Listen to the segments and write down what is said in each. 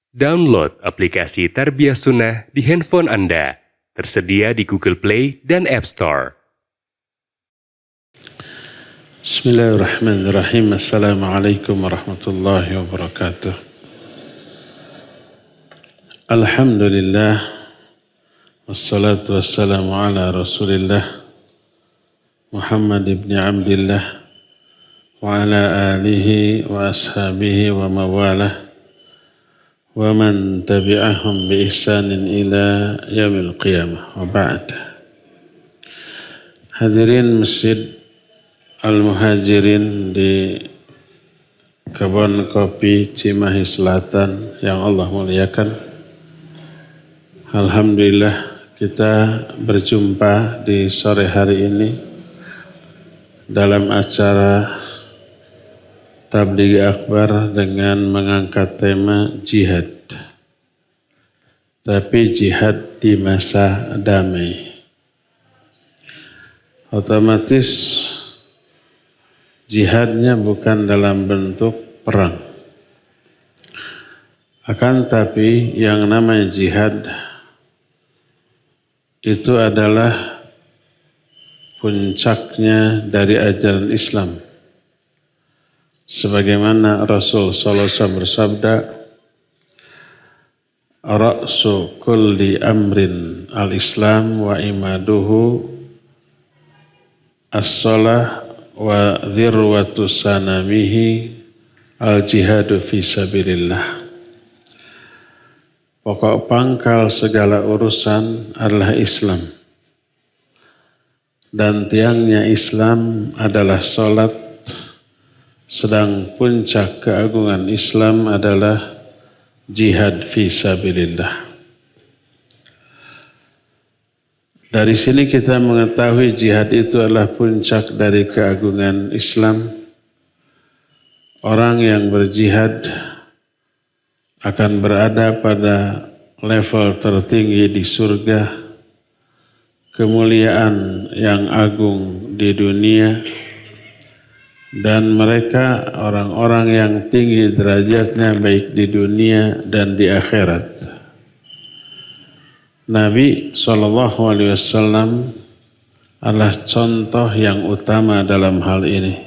Download aplikasi Tarbiyah Sunnah di handphone Anda. Tersedia di Google Play dan App Store. Bismillahirrahmanirrahim. Assalamualaikum warahmatullahi wabarakatuh. Alhamdulillah. Wassalatu wassalamu ala Rasulillah Muhammad ibn Abdillah wa ala alihi wa ashabihi wa mawalah wa man tabi'ahum bi ihsanin ila yaumil qiyamah wa ba'd. Hadirin Masjid Al-Muhajirin di Kebun Kopi Cimahi Selatan yang Allah muliakan. Alhamdulillah kita berjumpa di sore hari ini dalam acara Tabligh Akbar dengan mengangkat tema jihad. Tapi jihad di masa damai. Otomatis jihadnya bukan dalam bentuk perang. Akan tapi yang namanya jihad itu adalah puncaknya dari ajaran Islam. Sebagaimana Rasul sallallahu alaihi wasallam bersabda, "Ra'su kulli amrin al-Islam wa imaduhu as-shalah wa dhirwatu sanamihi al-jihadu fi sabilillah." Pokok pangkal segala urusan adalah Islam. Dan tiangnya Islam adalah salat. Sedang puncak keagungan Islam adalah jihad fi sabilillah. Dari sini kita mengetahui jihad itu adalah puncak dari keagungan Islam. Orang yang berjihad akan berada pada level tertinggi di surga, kemuliaan yang agung di dunia, dan mereka orang-orang yang tinggi derajatnya baik di dunia dan di akhirat. Nabi SAW adalah contoh yang utama dalam hal ini.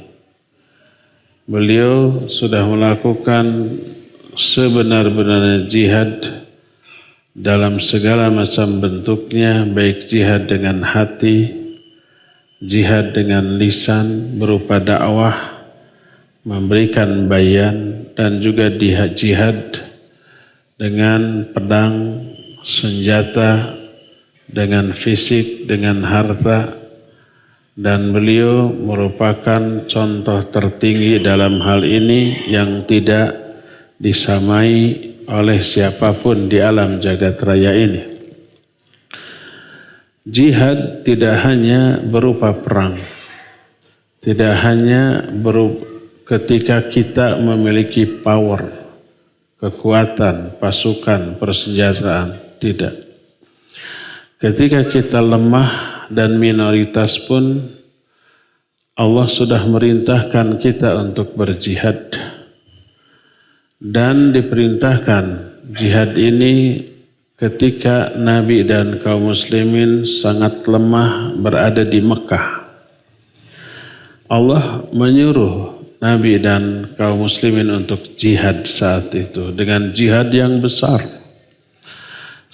Beliau sudah melakukan sebenar-benarnya jihad dalam segala macam bentuknya, baik jihad dengan hati, jihad dengan lisan berupa dakwah, memberikan bayan, dan juga jihad dengan pedang, senjata, dengan fisik, dengan harta. Dan beliau merupakan contoh tertinggi dalam hal ini yang tidak disamai oleh siapapun di alam jagat raya ini. Jihad tidak hanya berupa perang, tidak hanya ketika kita memiliki power, kekuatan, pasukan, persenjataan, tidak. Ketika kita lemah dan minoritas pun, Allah sudah merintahkan kita untuk berjihad. Dan diperintahkan jihad ini ketika Nabi dan kaum muslimin sangat lemah berada di Mekah. Allah menyuruh Nabi dan kaum muslimin untuk jihad saat itu dengan jihad yang besar.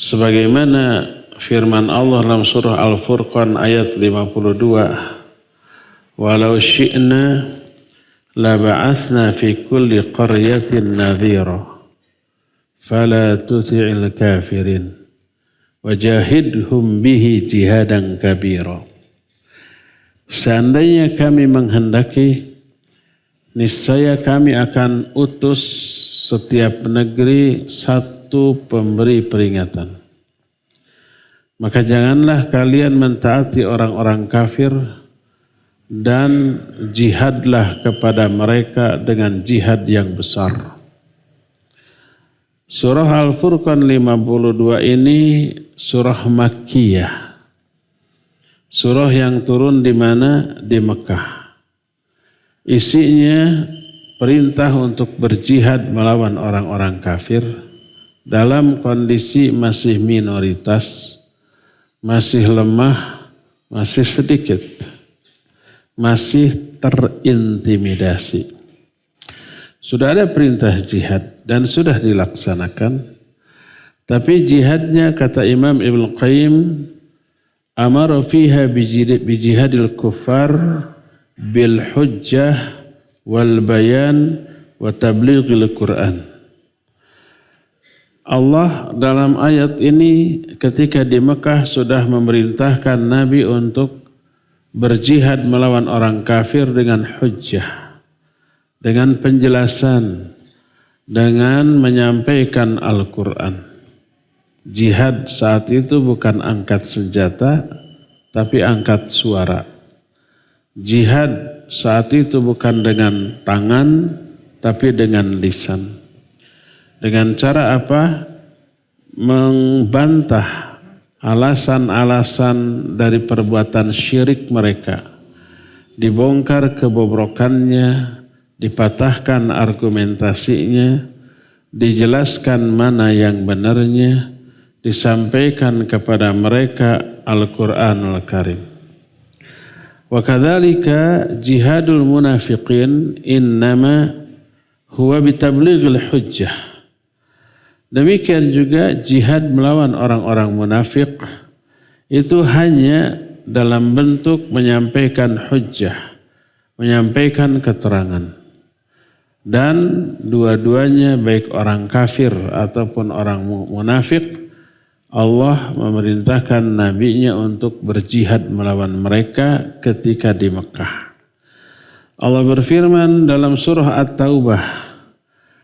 Sebagaimana firman Allah dalam surah Al-Furqan ayat 52, "Walau syi'na la ba'atsna fi kulli qaryatin nadhira. Fala tuti'il kafirin wajahidhum bihi jihadan kabira." Seandainya kami menghendaki, niscaya kami akan utus setiap negeri satu pemberi peringatan. Maka janganlah kalian mentaati orang-orang kafir dan jihadlah kepada mereka dengan jihad yang besar. Surah Al-Furqan 52 ini surah Makkiyah. Surah yang turun di mana? Di Mekah. Isinya perintah untuk berjihad melawan orang-orang kafir dalam kondisi masih minoritas, masih lemah, masih sedikit, masih terintimidasi. Sudah ada perintah jihad dan sudah dilaksanakan, tapi jihadnya kata Imam Ibnu Qayyim, amara fiha bijihadil kuffar bil hujjah wal bayan wa tablighil Quran. Allah dalam ayat ini ketika di Mekah sudah memerintahkan Nabi untuk berjihad melawan orang kafir dengan hujjah, dengan penjelasan, dengan menyampaikan Al-Quran. Jihad saat itu bukan angkat senjata, tapi angkat suara. Jihad saat itu bukan dengan tangan, tapi dengan lisan. Dengan cara apa? Membantah alasan-alasan dari perbuatan syirik mereka. Dibongkar kebobrokannya, dipatahkan argumentasinya, dijelaskan mana yang benarnya, disampaikan kepada mereka Al-Quranul Karim. Wa kadzalika jihadul munafiqin innama huwa bitablighil hujjah. Demikian juga jihad melawan orang-orang munafik itu hanya dalam bentuk menyampaikan hujjah, menyampaikan keterangan. Dan dua-duanya baik orang kafir ataupun orang munafik, Allah memerintahkan nabinya untuk berjihad melawan mereka ketika di Mekah. Allah berfirman dalam surah At-Taubah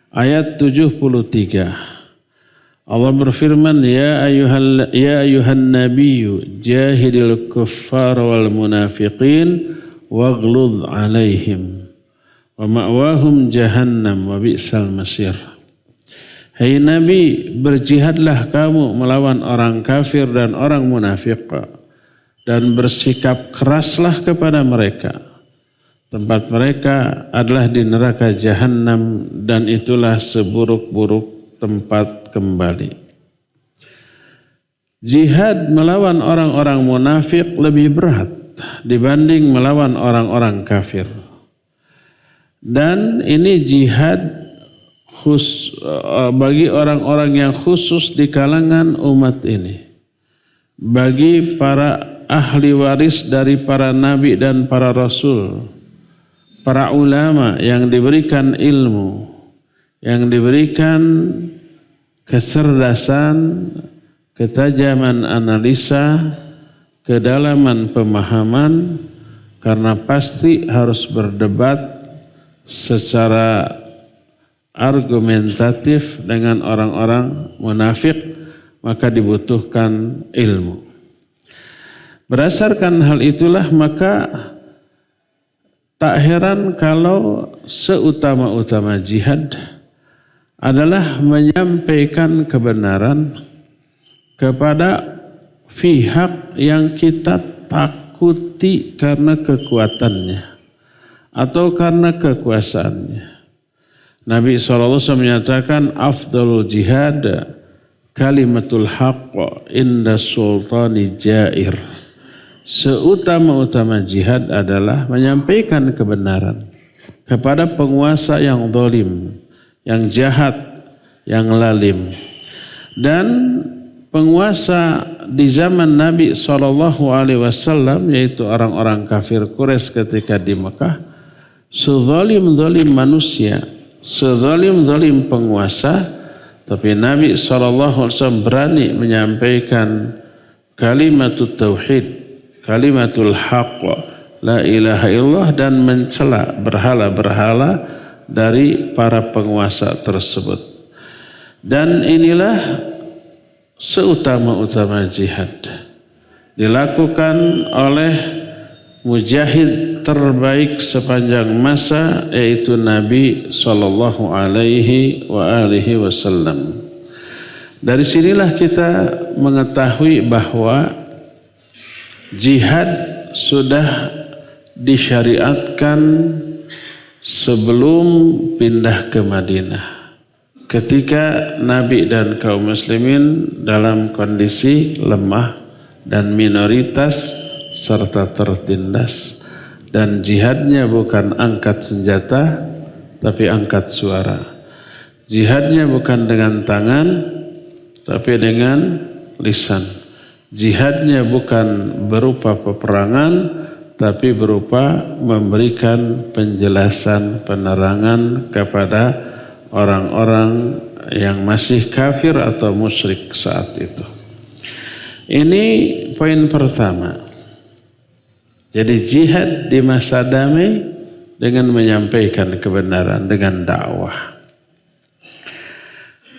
ayat 73. Allah berfirman, ya ayuhan nabiyyu jahidil kuffar wal munafiqin waghlud alaihim wa ma'wahum jahannam wa bi'sal masir. Hai Nabi, berjihadlah kamu melawan orang kafir dan orang munafik dan bersikap keraslah kepada mereka. Tempat mereka adalah di neraka Jahannam dan itulah seburuk-buruk tempat kembali. Jihad melawan orang-orang munafik lebih berat dibanding melawan orang-orang kafir. Dan ini jihad bagi orang-orang yang khusus di kalangan umat ini. Bagi para ahli waris dari para nabi dan para rasul. Para ulama yang diberikan ilmu, yang diberikan kecerdasan, ketajaman analisa, kedalaman pemahaman, karena pasti harus berdebat secara argumentatif dengan orang-orang munafik, maka dibutuhkan ilmu. Berdasarkan hal itulah maka tak heran kalau seutama-utama jihad adalah menyampaikan kebenaran kepada pihak yang kita takuti karena kekuatannya atau karena kekuasaannya. Nabi SAW menyatakan afdalul jihad kalimatul haqq inda sultani jair. Seutama-utama jihad adalah menyampaikan kebenaran kepada penguasa yang zalim, yang jahat, yang lalim. Dan penguasa di zaman Nabi SAW yaitu orang-orang kafir Quraisy ketika di Mekah, sezalim-zalim manusia, sezalim-zalim penguasa, tapi Nabi SAW berani menyampaikan kalimatut tauhid, kalimatul haqq, la ilaha illallah, dan mencela berhala-berhala dari para penguasa tersebut. Dan inilah seutama-utama jihad dilakukan oleh mujahid terbaik sepanjang masa, yaitu Nabi sallallahu alaihi wasallam. Dari sinilah kita mengetahui bahwa jihad sudah disyariatkan sebelum pindah ke Madinah. ketika Nabi dan kaum muslimin dalam kondisi lemah dan minoritas serta tertindas, dan jihadnya bukan angkat senjata tapi angkat suara. Jihadnya bukan dengan tangan tapi dengan lisan. Jihadnya bukan berupa peperangan tapi berupa memberikan penjelasan, penerangan kepada orang-orang yang masih kafir atau musyrik saat itu. Ini poin pertama. Jadi jihad di masa damai dengan menyampaikan kebenaran, dengan dakwah.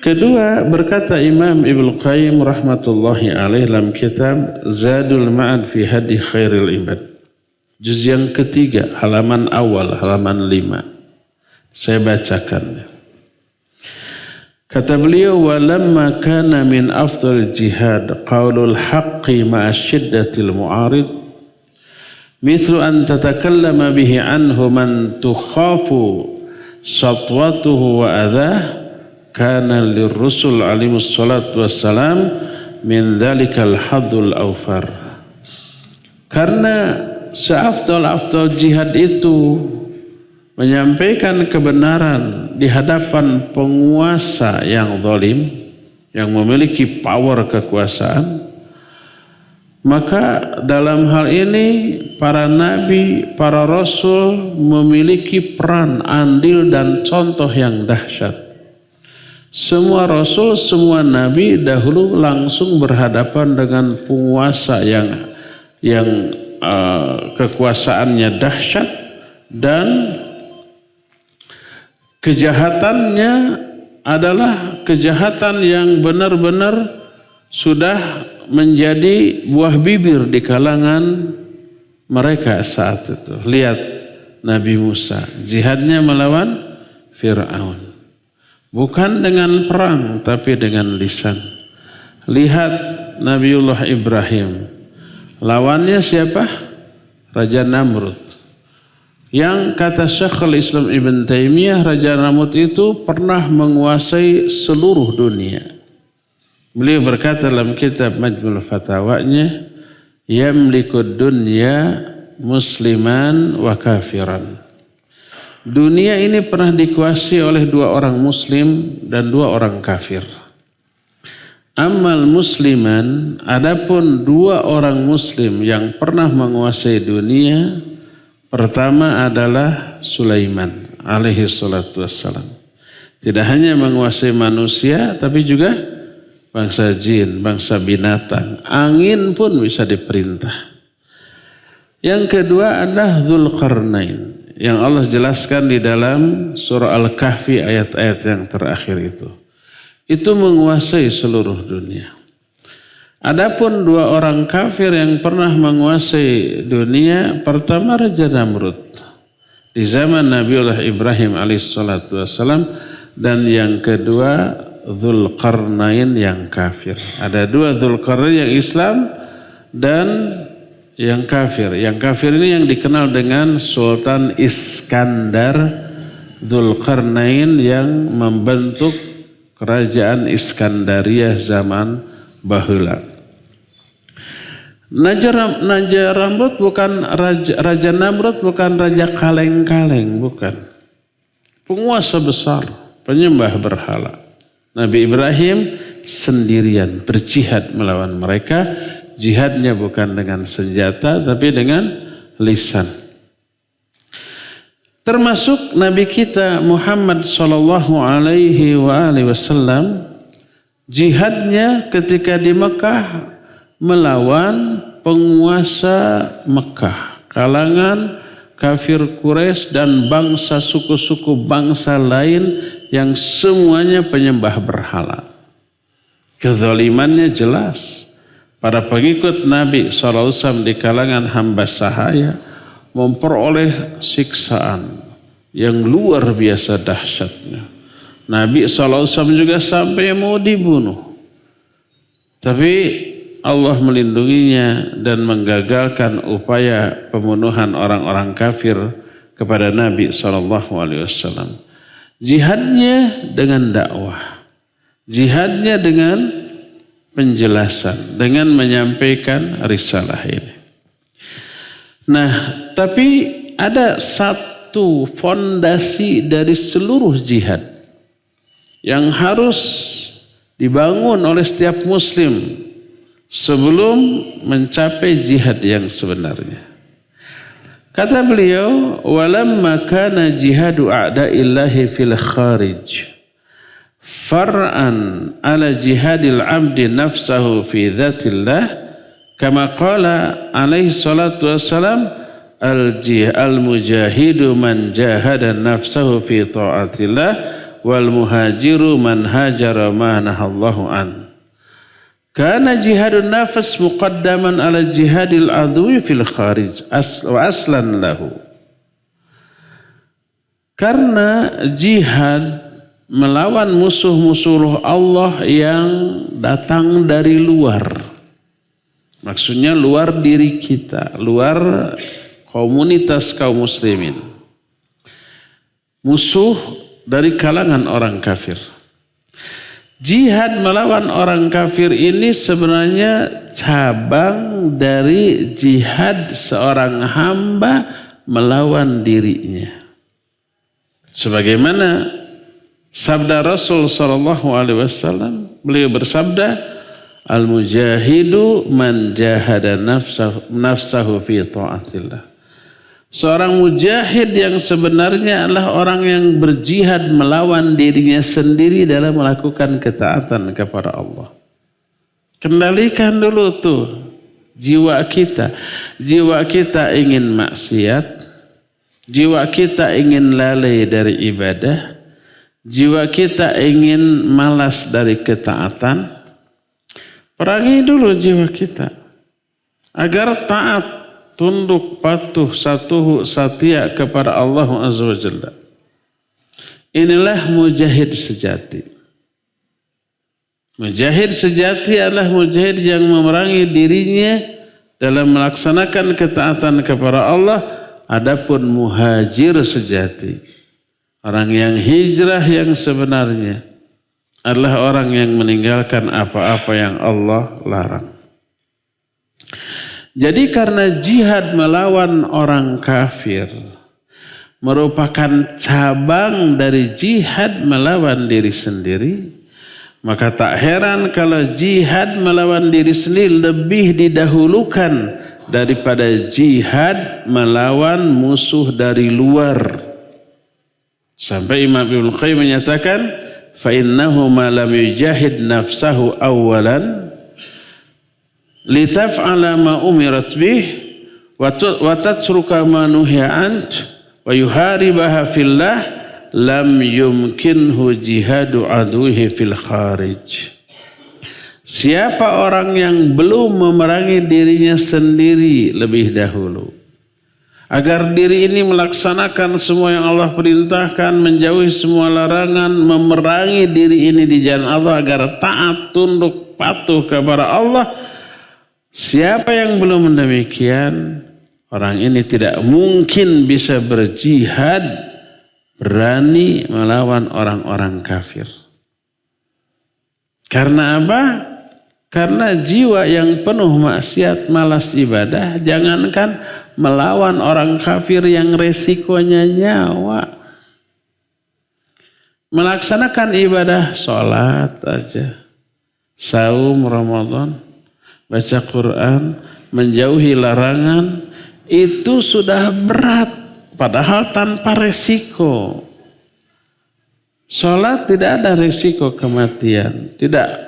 Kedua, berkata Imam Ibnu Qayyim rahmatullahi alaih dalam kitab Zadul Ma'ad fi Hadi Khairil Ibad, juz yang ketiga, halaman awal, halaman 5. Saya bacakan. Kata beliau, walamma kana min afdal jihad qaulul haqqi ma'a syiddatil mu'arid, mithlu an tatakallama bihi anhu man tukhafu satwatuhu wa adhah, kana lirrusul alimus salatu wassalam min dhalikal hadul awfar. Karena seafdal-afdal jihad itu menyampaikan kebenaran di hadapan penguasa yang zalim, yang memiliki power kekuasaan, maka dalam hal ini para nabi, para rasul memiliki peran, andil dan contoh yang dahsyat. Semua rasul, semua nabi dahulu langsung berhadapan dengan penguasa yang kekuasaannya dahsyat dan kejahatannya adalah kejahatan yang benar-benar sudah menjadi buah bibir di kalangan mereka saat itu. Lihat Nabi Musa, jihadnya melawan Fir'aun. Bukan dengan perang tapi dengan lisan. Lihat Nabiullah Ibrahim, lawannya siapa? Raja Namrud. Yang kata Syekhul Islam Ibn Taimiyah, Raja Namrud itu pernah menguasai seluruh dunia. Beliau berkata dalam kitab Majmul Fatawanya, yamlikud dunya musliman wa kafiran. Dunia ini pernah dikuasai oleh 2 orang muslim dan 2 orang kafir. Amal musliman, adapun 2 orang muslim yang pernah menguasai dunia, pertama adalah Sulaiman alaihi salatu wassalam. Tidak hanya menguasai manusia tapi juga bangsa jin, bangsa binatang. Angin pun bisa diperintah. Yang kedua adalah Dzulqarnain, yang Allah jelaskan di dalam surah Al-Kahfi ayat-ayat yang terakhir itu. Itu menguasai seluruh dunia. Adapun 2 orang kafir yang pernah menguasai dunia, pertama Raja Namrud di zaman Nabiullah Ibrahim alaihissalatu wassalam, dan yang kedua Dzulqarnain yang kafir. Ada 2 Dzulqarnain yang Islam dan yang kafir. Yang kafir ini yang dikenal dengan Sultan Iskandar Dzulqarnain yang membentuk kerajaan Iskandariyah zaman bahula. Raja Namrud bukan Raja Namrud bukan raja kaleng-kaleng, bukan. Penguasa besar, penyembah berhala. Nabi Ibrahim sendirian berjihad melawan mereka. Jihadnya bukan dengan senjata tapi dengan lisan. Termasuk Nabi kita Muhammad sallallahu alaihi wasallam, jihadnya ketika di Mekah melawan penguasa Mekah, kalangan kafir Quraisy dan bangsa suku-suku bangsa lain yang semuanya penyembah berhala. Kezalimannya jelas. Para pengikut Nabi SAW di kalangan hamba sahaya memperoleh siksaan yang luar biasa dahsyatnya. Nabi SAW juga sampai mau dibunuh. Tapi Allah melindunginya dan menggagalkan upaya pembunuhan orang-orang kafir kepada Nabi SAW. Jihadnya dengan dakwah. Jihadnya dengan penjelasan, dengan menyampaikan risalah ini. Nah, tapi ada satu fondasi dari seluruh jihad yang harus dibangun oleh setiap muslim sebelum mencapai jihad yang sebenarnya. Kata beliau, walamma kana jihadu a'da'illahi fil kharij far'an ala jihadil abdi nafsahu fi dhatillah kama qala alaihi salatu wassalam al-mujahidu man jahada nafsahu fi ta'atillah wal muhajiru man hajara ma nahallahu an. Kana jihadun nafs muqaddaman ala jihadil adwi fil kharij wa aslan lahu. Karena jihad melawan musuh-musuh Allah yang datang dari luar. Maksudnya luar diri kita, luar komunitas kaum muslimin. Musuh dari kalangan orang kafir. Jihad melawan orang kafir ini sebenarnya cabang dari jihad seorang hamba melawan dirinya. Sebagaimana sabda Rasul SAW, beliau bersabda, al-mujahidu man jahada nafsahu fi ta'atillah. Seorang mujahid yang sebenarnya adalah orang yang berjihad melawan dirinya sendiri dalam melakukan ketaatan kepada Allah. Kendalikan dulu tuh jiwa kita. Jiwa kita ingin maksiat. Jiwa kita ingin lalai dari ibadah. Jiwa kita ingin malas dari ketaatan. Perangi dulu jiwa kita agar taat, tunduk, patuh, satuhu, satia kepada Allah Azza wa Jalla. Inilah mujahid sejati. Mujahid sejati adalah mujahid yang memerangi dirinya dalam melaksanakan ketaatan kepada Allah. Adapun muhajir sejati, orang yang hijrah yang sebenarnya adalah orang yang meninggalkan apa-apa yang Allah larang. Jadi karena jihad melawan orang kafir merupakan cabang dari jihad melawan diri sendiri, maka tak heran kalau jihad melawan diri sendiri lebih didahulukan daripada jihad melawan musuh dari luar. Sampai Imam Ibnu Qayyim menyatakan, fa innahu ma lam yujahid nafsahu awwalan litaf'ala ma umirat bih wa tatruka ma nuhiya ant wa yuharibaha fillah lam yumkinhu jihadu aduhi fil kharij. Siapa orang yang belum memerangi dirinya sendiri lebih dahulu agar diri ini melaksanakan semua yang Allah perintahkan, menjauhi semua larangan, memerangi diri ini di jalan Allah agar taat, tunduk, patuh kepada Allah. Siapa yang belum demikian, orang ini tidak mungkin bisa berjihad berani melawan orang-orang kafir. Karena apa? Karena jiwa yang penuh maksiat, malas ibadah, jangankan melawan orang kafir yang resikonya nyawa. Melaksanakan ibadah sholat aja, saum Ramadan, baca Quran, menjauhi larangan, itu sudah berat, padahal tanpa resiko. Sholat tidak ada resiko kematian, tidak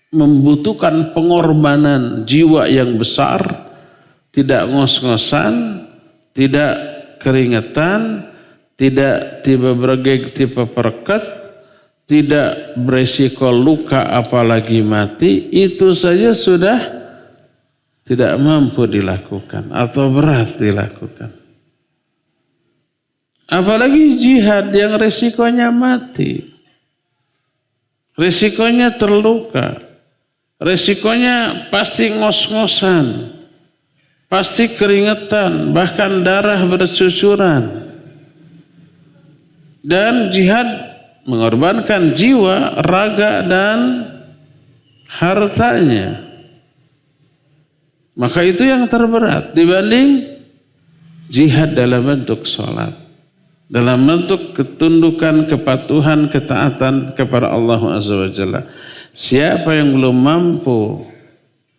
membutuhkan pengorbanan jiwa yang besar, tidak ngos-ngosan, tidak keringetan, tidak tiba bergeg, tiba perket, tidak beresiko luka apalagi mati, itu saja sudah tidak mampu dilakukan atau berat dilakukan. Apalagi jihad yang resikonya mati, resikonya terluka, resikonya pasti ngos-ngosan, pasti keringetan, bahkan darah bercucuran. Dan jihad mengorbankan jiwa, raga, dan hartanya. Maka itu yang terberat dibanding jihad dalam bentuk sholat. Dalam bentuk ketundukan, kepatuhan, ketaatan kepada Allah Azza wa Jalla. Siapa yang belum mampu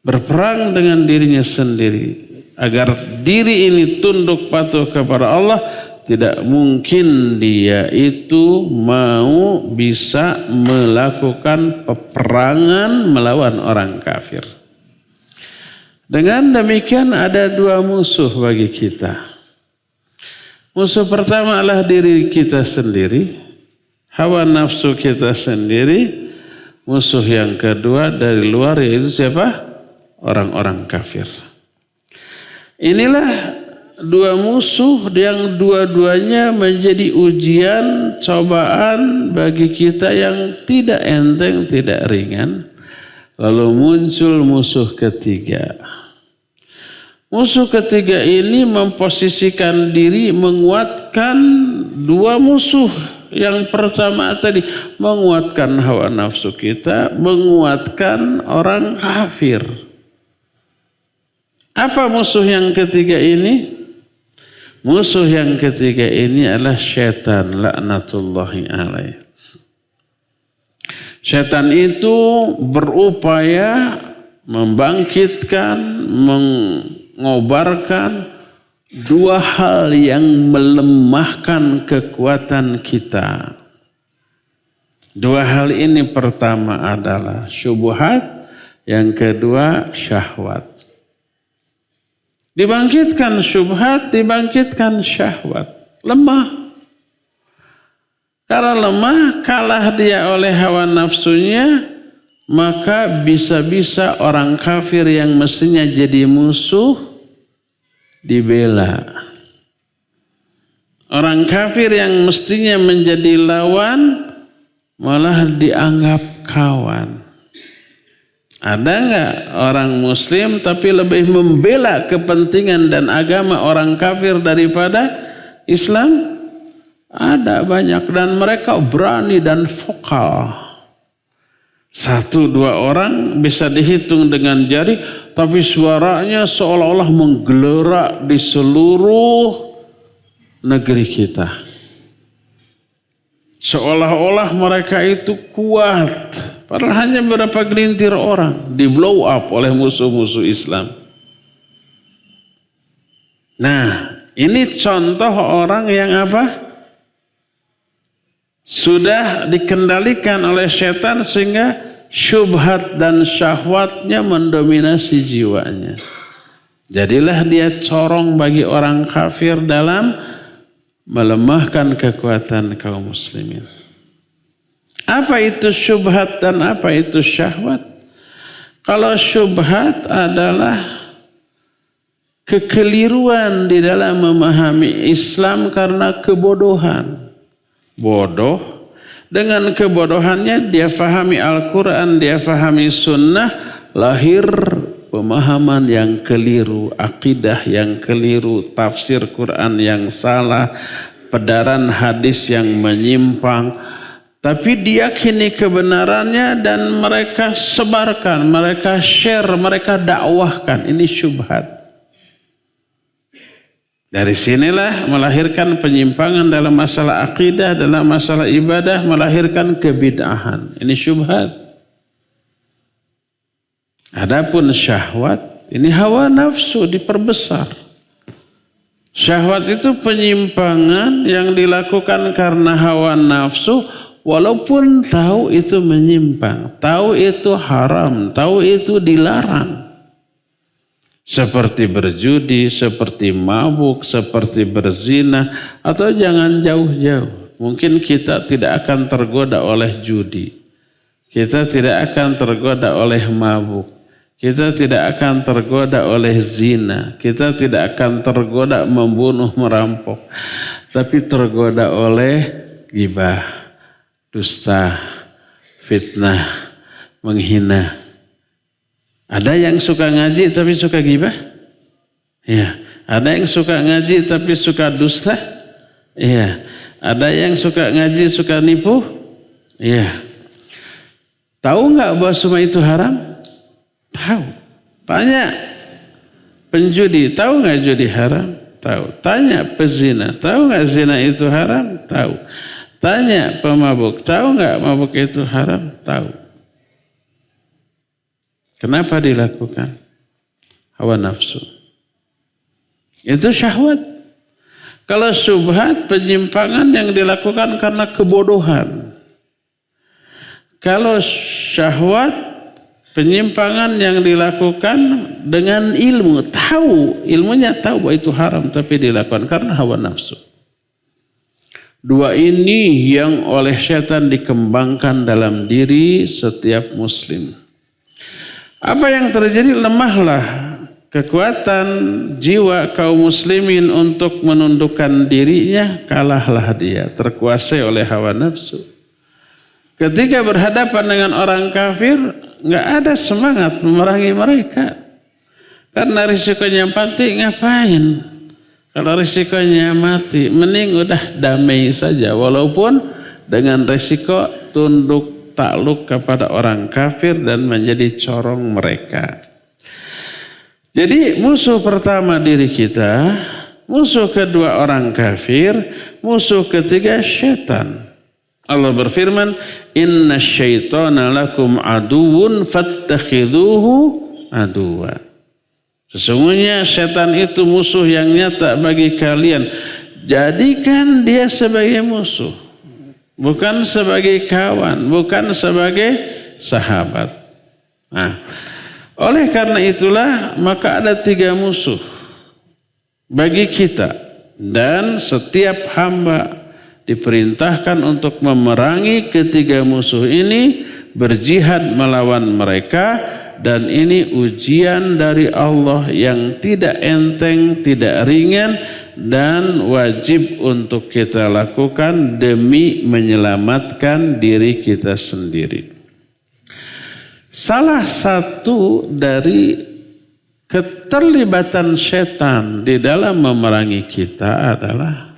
berperang dengan dirinya sendiri agar diri ini tunduk patuh kepada Allah, tidak mungkin dia itu mau bisa melakukan peperangan melawan orang kafir. Dengan demikian ada dua musuh bagi kita. Musuh pertama adalah diri kita sendiri, hawa nafsu kita sendiri. Musuh yang kedua dari luar yaitu siapa? Orang-orang kafir. Inilah dua musuh yang dua-duanya menjadi ujian, cobaan bagi kita yang tidak enteng, tidak ringan. Lalu muncul musuh ketiga. Musuh ketiga ini memposisikan diri menguatkan dua musuh. Yang pertama tadi menguatkan hawa nafsu kita, menguatkan orang kafir. Apa musuh yang ketiga ini? Musuh yang ketiga ini adalah syaitan, laknatullahi alaih. Syaitan itu berupaya membangkitkan, mengobarkan dua hal yang melemahkan kekuatan kita. Dua hal ini pertama adalah syubhat, yang kedua syahwat. Dibangkitkan syubhat, dibangkitkan syahwat. Lemah. Karena lemah, kalah dia oleh hawa nafsunya, maka bisa-bisa orang kafir yang mestinya jadi musuh dibela. Orang kafir yang mestinya menjadi lawan malah dianggap kawan. Ada enggak orang muslim tapi lebih membela kepentingan dan agama orang kafir daripada Islam? Ada banyak, dan mereka berani dan vokal. Satu dua orang bisa dihitung dengan jari, tapi suaranya seolah-olah menggelerak di seluruh negeri kita. Seolah-olah mereka itu kuat, padahal hanya beberapa gelintir orang di blow up oleh musuh-musuh Islam. Nah, ini contoh orang yang apa? Sudah dikendalikan oleh setan sehingga syubhat dan syahwatnya mendominasi jiwanya. Jadilah dia corong bagi orang kafir dalam melemahkan kekuatan kaum muslimin. Apa itu syubhat dan apa itu syahwat? Kalau syubhat adalah kekeliruan di dalam memahami Islam karena kebodohan. Bodoh, dengan kebodohannya dia fahami Al-Quran, dia fahami sunnah, lahir pemahaman yang keliru, akidah yang keliru, tafsir Quran yang salah, pedaran hadis yang menyimpang. Tapi diyakini kebenarannya dan mereka sebarkan, mereka share, mereka dakwahkan. Ini syubhat. Dari sinilah melahirkan penyimpangan dalam masalah akidah, dalam masalah ibadah, melahirkan kebid'ahan. Ini syubhat. Adapun syahwat, ini hawa nafsu diperbesar. Syahwat itu penyimpangan yang dilakukan karena hawa nafsu, walaupun tahu itu menyimpang, tahu itu haram, tahu itu dilarang. Seperti berjudi, seperti mabuk, seperti berzina, atau jangan jauh-jauh. Mungkin kita tidak akan tergoda oleh judi. Kita tidak akan tergoda oleh mabuk. Kita tidak akan tergoda oleh zina. Kita tidak akan tergoda membunuh, merampok. Tapi tergoda oleh ghibah, dusta, fitnah, menghina. Ada yang suka ngaji tapi suka ghibah? Ya. Ada yang suka ngaji tapi suka dusta? Iya. Ada yang suka ngaji, suka nipu? Iya. Tahu nggak bahwa semua itu haram? Tahu. Tanya penjudi, tahu nggak judi haram? Tahu. Tanya pezina, tahu nggak zina itu haram? Tahu. Tanya pemabuk, tahu nggak mabuk itu haram? Tahu. Kenapa dilakukan? Hawa nafsu. Itu syahwat. Kalau syubhat, penyimpangan yang dilakukan karena kebodohan. Kalau syahwat, penyimpangan yang dilakukan dengan ilmu. Tahu, ilmunya tahu bahwa itu haram, tapi dilakukan karena hawa nafsu. Dua ini yang oleh setan dikembangkan dalam diri setiap muslim. Apa yang terjadi? Lemahlah kekuatan jiwa kaum muslimin untuk menundukkan dirinya, kalahlah dia, terkuasai oleh hawa nafsu. Ketika berhadapan dengan orang kafir, nggak ada semangat memerangi mereka. Karena risikonya mati, ngapain? Kalau risikonya mati, mending udah damai saja. Walaupun dengan risiko tunduk takluk kepada orang kafir dan menjadi corong mereka. Jadi musuh pertama diri kita, musuh kedua orang kafir, musuh ketiga syaitan. Allah berfirman, "Inna syaitana lakum aduun fattakhidhuhu aduwa." Sesungguhnya syaitan itu musuh yang nyata bagi kalian. Jadikan dia sebagai musuh, bukan sebagai kawan, bukan sebagai sahabat. Nah, oleh karena itulah maka ada 3 musuh bagi kita, dan setiap hamba diperintahkan untuk memerangi ketiga musuh ini, berjihad melawan mereka, dan ini ujian dari Allah yang tidak enteng, tidak ringan, dan wajib untuk kita lakukan demi menyelamatkan diri kita sendiri. Salah satu dari keterlibatan setan di dalam memerangi kita adalah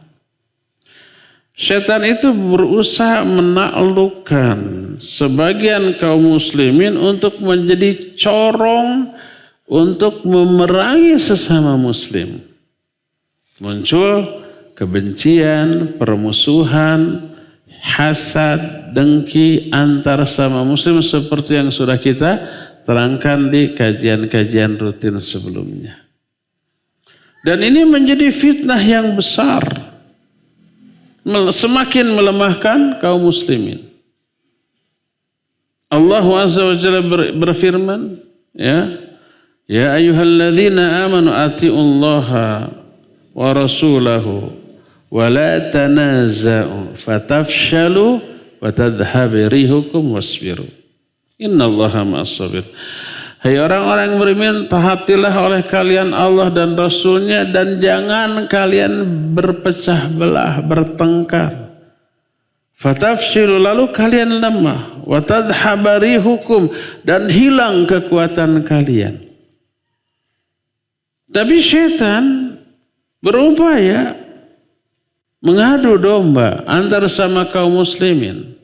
setan itu berusaha menaklukkan sebagian kaum muslimin untuk menjadi corong untuk memerangi sesama muslim. Muncul kebencian, permusuhan, hasad, dengki antar sama muslim seperti yang sudah kita terangkan di kajian-kajian rutin sebelumnya. Dan ini menjadi fitnah yang besar, semakin melemahkan kaum muslimin. Allah Azza wa Jalla berfirman, ya ayyuhalladzina amanu atiullaha wa rasulahu wa la tanaza'u fatafshalu wa tadhhabu rihukum wasbiru. Innallaha ma'as sabir. Hai orang-orang beriman, taatilah oleh kalian Allah dan Rasulnya, dan jangan kalian berpecah belah, bertengkar. Fatafshilu, lalu kalian lemah. Wa tadhhabu rihukum, dan hilang kekuatan kalian. Tapi syaitan berupaya mengadu domba antara sama kaum muslimin.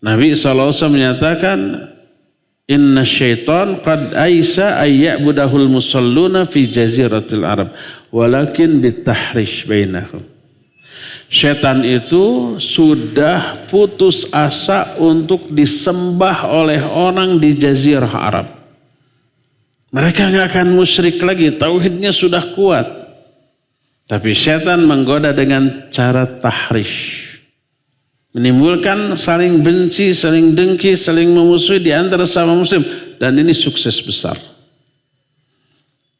Nabi SAW menyatakan, Inna syaitan qad aisa ayya'budahul musalluna fi jaziratil Arab walakin bitahrish bainahum. Syaitan itu sudah putus asa untuk disembah oleh orang di jazirah Arab. Mereka nggak akan musyrik lagi, tauhidnya sudah kuat. Tapi syaitan menggoda dengan cara tahrish. Menimbulkan saling benci, saling dengki, saling memusuhi di antara sama muslim. Dan ini sukses besar.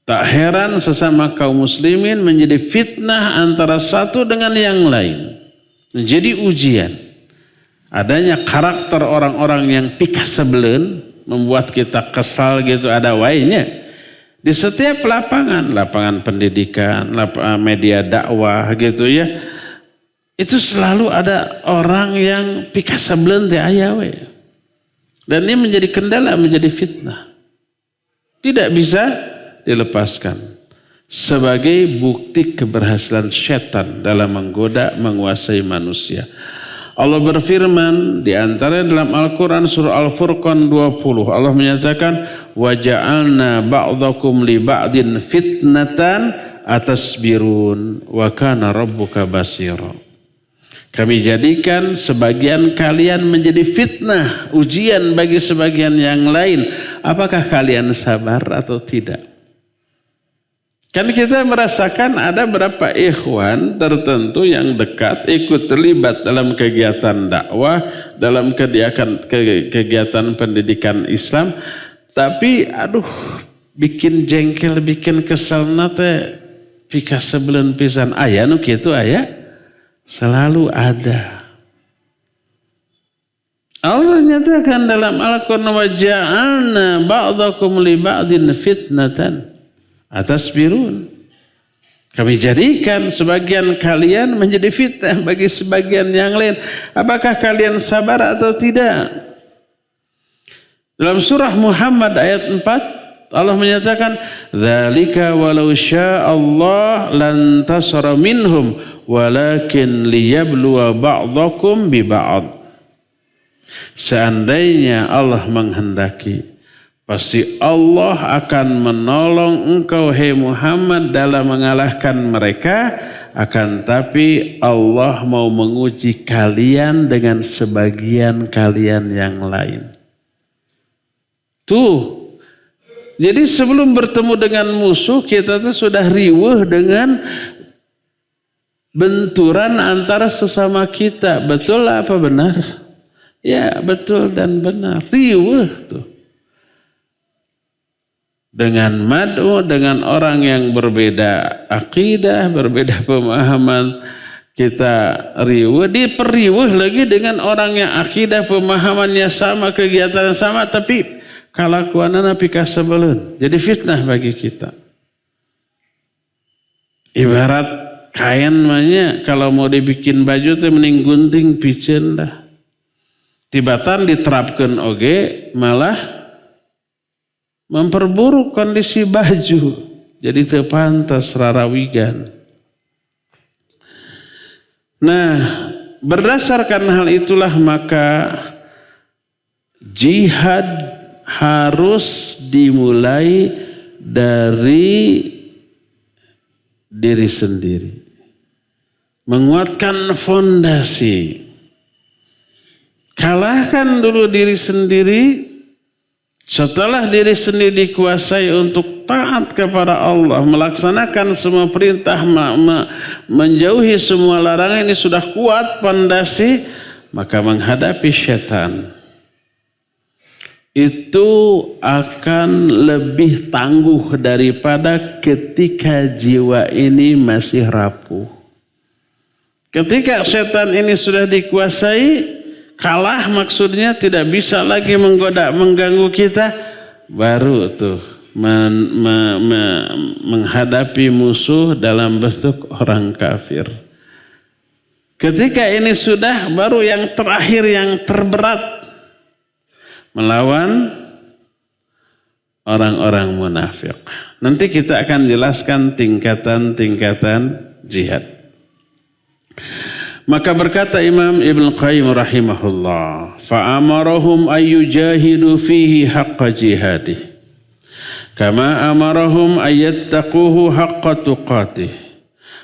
Tak heran sesama kaum muslimin menjadi fitnah antara satu dengan yang lain. Menjadi ujian. Adanya karakter orang-orang yang pikas sebelen, membuat kita kesal gitu, ada wainya. Di setiap lapangan, lapangan pendidikan, lapangan media dakwah gitu ya. Itu selalu ada orang yang pikas sebelen teh aya we. Dan ini menjadi kendala, menjadi fitnah. Tidak bisa dilepaskan. sebagai bukti keberhasilan setan dalam menggoda, menguasai manusia. Allah berfirman di antara dalam Al-Quran surah Al-Furqan 20. Allah menyatakan, وَجَعَلْنَا بَعْضَكُمْ لِبَعْدٍ فِتْنَةً أَتَصْبِرُونَ وَكَانَ رَبُّكَ بَصِيرًا. Kami jadikan sebagian kalian menjadi fitnah, ujian bagi sebagian yang lain. Apakah kalian sabar atau tidak? Kan kita merasakan ada beberapa ikhwan tertentu yang dekat ikut terlibat dalam kegiatan dakwah, dalam kegiatan pendidikan Islam. Tapi bikin jengkel, bikin kesel nate pika sebelum pisan aya nu kitu aya selalu ada. Allah nyatakan dalam Al-Qur'an, wa ja'alna ba'dakum li ba'din fitnatan atasbirun. Kami jadikan sebagian kalian menjadi fitnah bagi sebagian yang lain. Apakah kalian sabar atau tidak? Dalam surah Muhammad ayat 4 Allah menyatakan, dzalika walau sya'allah lan tasara minhum walakin liyabluwa ba'dakum bi ba'd. Seandainya Allah menghendaki, pasti Allah akan menolong engkau, hai Muhammad, dalam mengalahkan mereka. Akan tapi Allah mau menguji kalian dengan sebagian kalian yang lain. Tuh. Jadi sebelum bertemu dengan musuh, kita tuh sudah riweuh dengan benturan antara sesama kita. Betul apa benar? Ya, betul dan benar. Riweuh tuh. Dengan mad'u, dengan orang yang berbeda akidah, berbeda pemahaman, kita riweuh, diperiweuh lagi dengan orang yang akidah pemahamannya sama, kegiatan sama, tapi kalakuanana pika sebelun. Jadi fitnah bagi kita. Ibarat kain mahnya, kalau mau dibikin baju itu mending gunting piceun dah. Tibatan diterapkan oge malah memperburuk kondisi baju. Jadi teu pantas rarawigan. Nah, berdasarkan hal itulah maka jihad harus dimulai dari diri sendiri. Menguatkan fondasi. Kalahkan dulu diri sendiri. Setelah diri sendiri dikuasai untuk taat kepada Allah, melaksanakan semua perintah, menjauhi semua larangan, ini sudah kuat fondasi, maka menghadapi syaitan itu akan lebih tangguh daripada ketika jiwa ini masih rapuh. Ketika setan ini sudah dikuasai, kalah maksudnya tidak bisa lagi menggoda, mengganggu kita, baru tuh menghadapi musuh dalam bentuk orang kafir. Ketika ini sudah, baru yang terakhir, yang terberat, melawan orang-orang munafik. Nanti kita akan jelaskan tingkatan-tingkatan jihad. Maka berkata Imam Ibn Qayyim rahimahullah, fa'amarahum ayyujahidu fihi haqqa jihadih, kama amarahum ayyattaquhu haqqa tuqatih,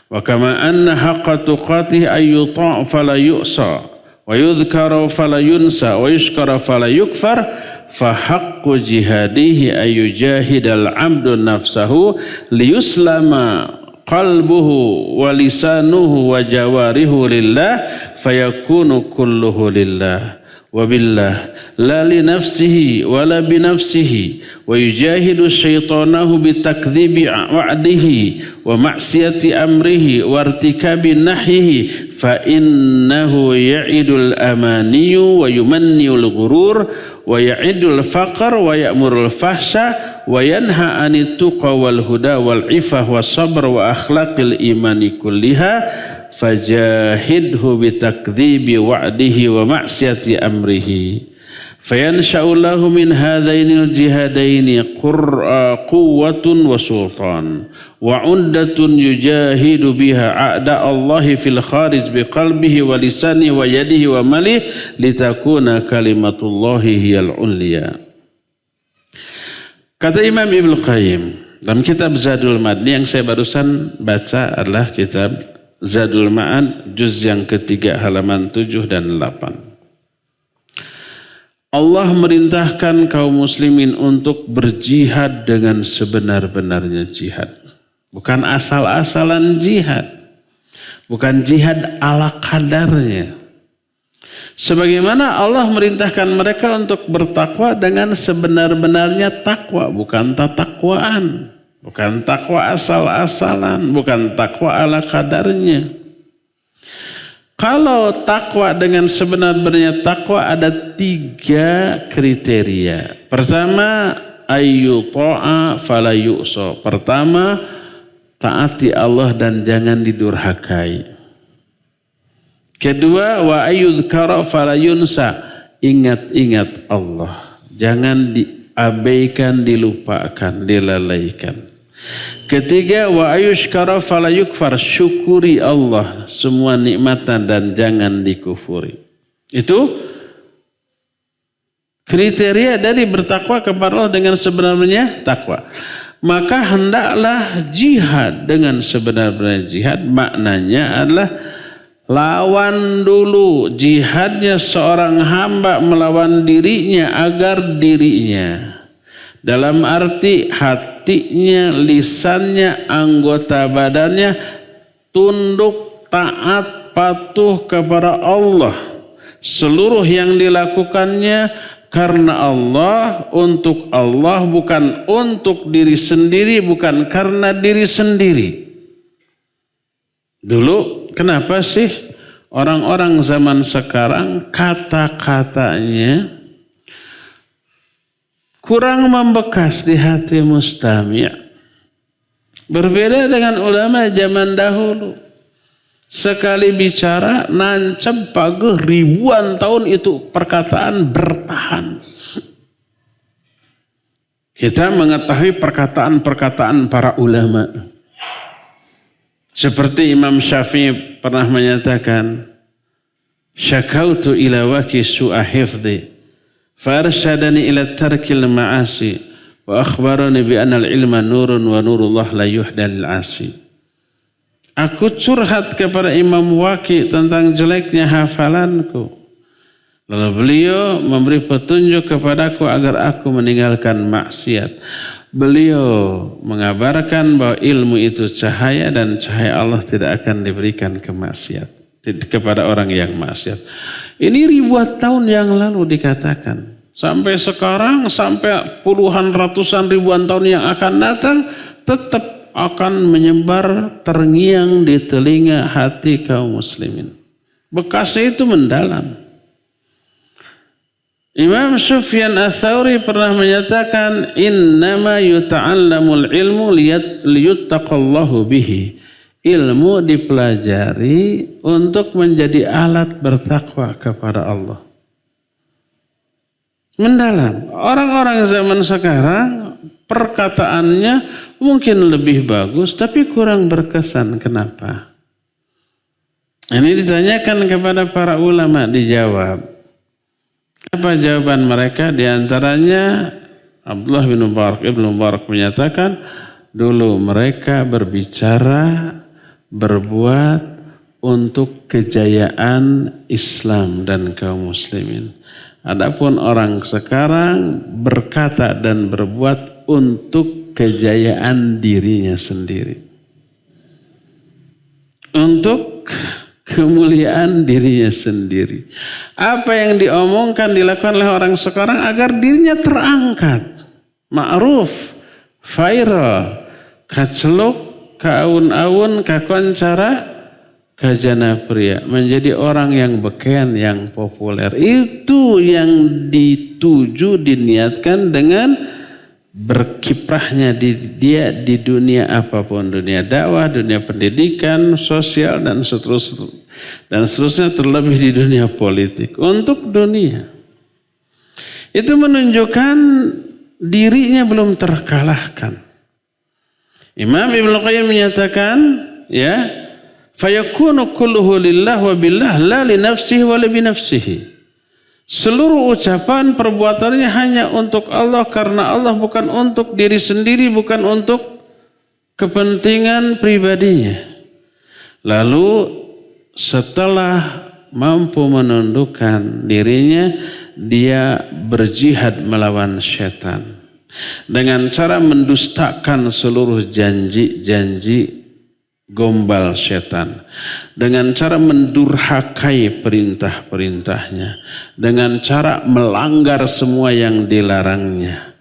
wa kama anna haqqa tuqatih ayyuta' fala yu'sa, wa yudhkara fala yunsa, wa yushkara fala yukfar, fa haqqu jihadihi ayyujahidal abdu nafsahu liyuslama qalbuhu wa lisanuhu wa jawarihu lillah fayakunu kulluhu lillah wa billah la li nafsihi wa la bi nafsihi wa yujahidu syaitanahu bitakdzibi wa'dihi wa ma'siyati amrihi wa irtikabi nahyihi fa innahu ya'idul amaniyu wa yumanniyul ghurur wa ya'idul faqr wa ya'murul fahsya wa yanha anit tuqa wal huda wal ifah was sabr wa akhlaqil imani kulliha fajahidhu bitakdzibi wa'dihi wa ma'siyati amrihi Fayansha'ullahu min hadainil jihadaini quwwatun wa sultan wa undatun yujahidu biha a'da Allahi fil kharij biqalbihi wa lisanihi wa yadihi wa malih litakuna kalimatullahi hiyal ulya. Kata Imam Ibnu Qayyim dalam kitab Zadul Ma'ad, yang saya barusan baca adalah kitab Zadul Ma'ad juz yang ketiga halaman 7 dan 8. Allah merintahkan kaum muslimin untuk berjihad dengan sebenar-benarnya jihad. Bukan asal-asalan jihad. Bukan jihad ala kadarnya. Sebagaimana Allah merintahkan mereka untuk bertakwa dengan sebenar-benarnya takwa. Bukan tatakwaan. Bukan takwa asal-asalan. Bukan takwa ala kadarnya. Kalau takwa dengan sebenar-benarnya takwa ada 3 kriteria. Pertama, ayyuta'a fala yu'sa. Pertama, taati Allah dan jangan didurhakai. Kedua, wa ayyudhkara fala yunsa. Ingat-ingat Allah. Jangan diabaikan, dilupakan, dilalaikan. Ketiga, wa ayushkara fala yukfar, syukuri Allah semua nikmatan dan jangan dikufuri. Itu kriteria dari bertakwa kepada Allah dengan sebenarnya takwa. Maka hendaklah jihad dengan sebenarnya jihad, maknanya adalah lawan dulu. Jihadnya seorang hamba melawan dirinya agar dirinya, dalam arti hatinya, lisannya, anggota badannya tunduk, taat, patuh kepada Allah. Seluruh yang dilakukannya karena Allah, untuk Allah, bukan untuk diri sendiri, bukan karena diri sendiri. Dulu kenapa sih orang-orang zaman sekarang kata-katanya kurang membekas di hati mustami'? Berbeda dengan ulama zaman dahulu. Sekali bicara nancep paguh ribuan tahun itu perkataan bertahan. Kita mengetahui perkataan-perkataan para ulama. Seperti Imam Syafi'i pernah menyatakan, syakautu ila waki su'a hifdhi farsyadani ila tarkil ma'asi wa akhbarani bi anal ilma nurun wa nurullah la yuhdal asi. Aku curhat kepada Imam Waqi tentang jeleknya hafalanku. Lalu beliau memberi petunjuk kepadaku agar aku meninggalkan maksiat. Beliau mengabarkan bahwa ilmu itu cahaya dan cahaya Allah tidak akan diberikan ke maksiat, kepada orang yang maksiat. Ini ribuan tahun yang lalu dikatakan. Sampai sekarang, sampai puluhan ratusan ribuan tahun yang akan datang, tetap akan menyebar terngiang di telinga hati kaum muslimin. Bekasnya itu mendalam. Imam Sufyan Ats-Tsauri pernah menyatakan, innama yuta'allamul ilmu liyuttaqallahu bihi. Ilmu dipelajari untuk menjadi alat bertakwa kepada Allah. Mendalam. Orang-orang zaman sekarang perkataannya mungkin lebih bagus tapi kurang berkesan. Kenapa? Ini ditanyakan kepada para ulama, dijawab. Apa jawaban mereka? Di antaranya Abdullah bin Ibnu Mubarak menyatakan, dulu mereka berbicara, berbuat untuk kejayaan Islam dan kaum muslimin. Adapun orang sekarang berkata dan berbuat untuk kejayaan dirinya sendiri. Untuk kemuliaan dirinya sendiri. Apa yang diomongkan, dilakukan oleh orang sekarang agar dirinya terangkat. Ma'ruf, viral, kaceluk, kaun-aun, kakoncara, kajana pria. Menjadi orang yang beken, yang populer. Itu yang dituju, diniatkan dengan berkiprahnya dia di dunia apapun, dunia dakwah, dunia pendidikan, sosial dan seterusnya, terlebih di dunia politik, untuk dunia. Itu menunjukkan dirinya belum terkalahkan. Imam Ibnu Qayyim menyatakan, ya, fayakunu kulluhu lillah wa billah la li nafsihi wa la bi nafsihi. Seluruh ucapan perbuatannya hanya untuk Allah, karena Allah, bukan untuk diri sendiri, bukan untuk kepentingan pribadinya. Lalu setelah mampu menundukkan dirinya, dia berjihad melawan setan dengan cara mendustakan seluruh janji-janji gombal setan, dengan cara mendurhakai perintah-perintahnya, dengan cara melanggar semua yang dilarangnya.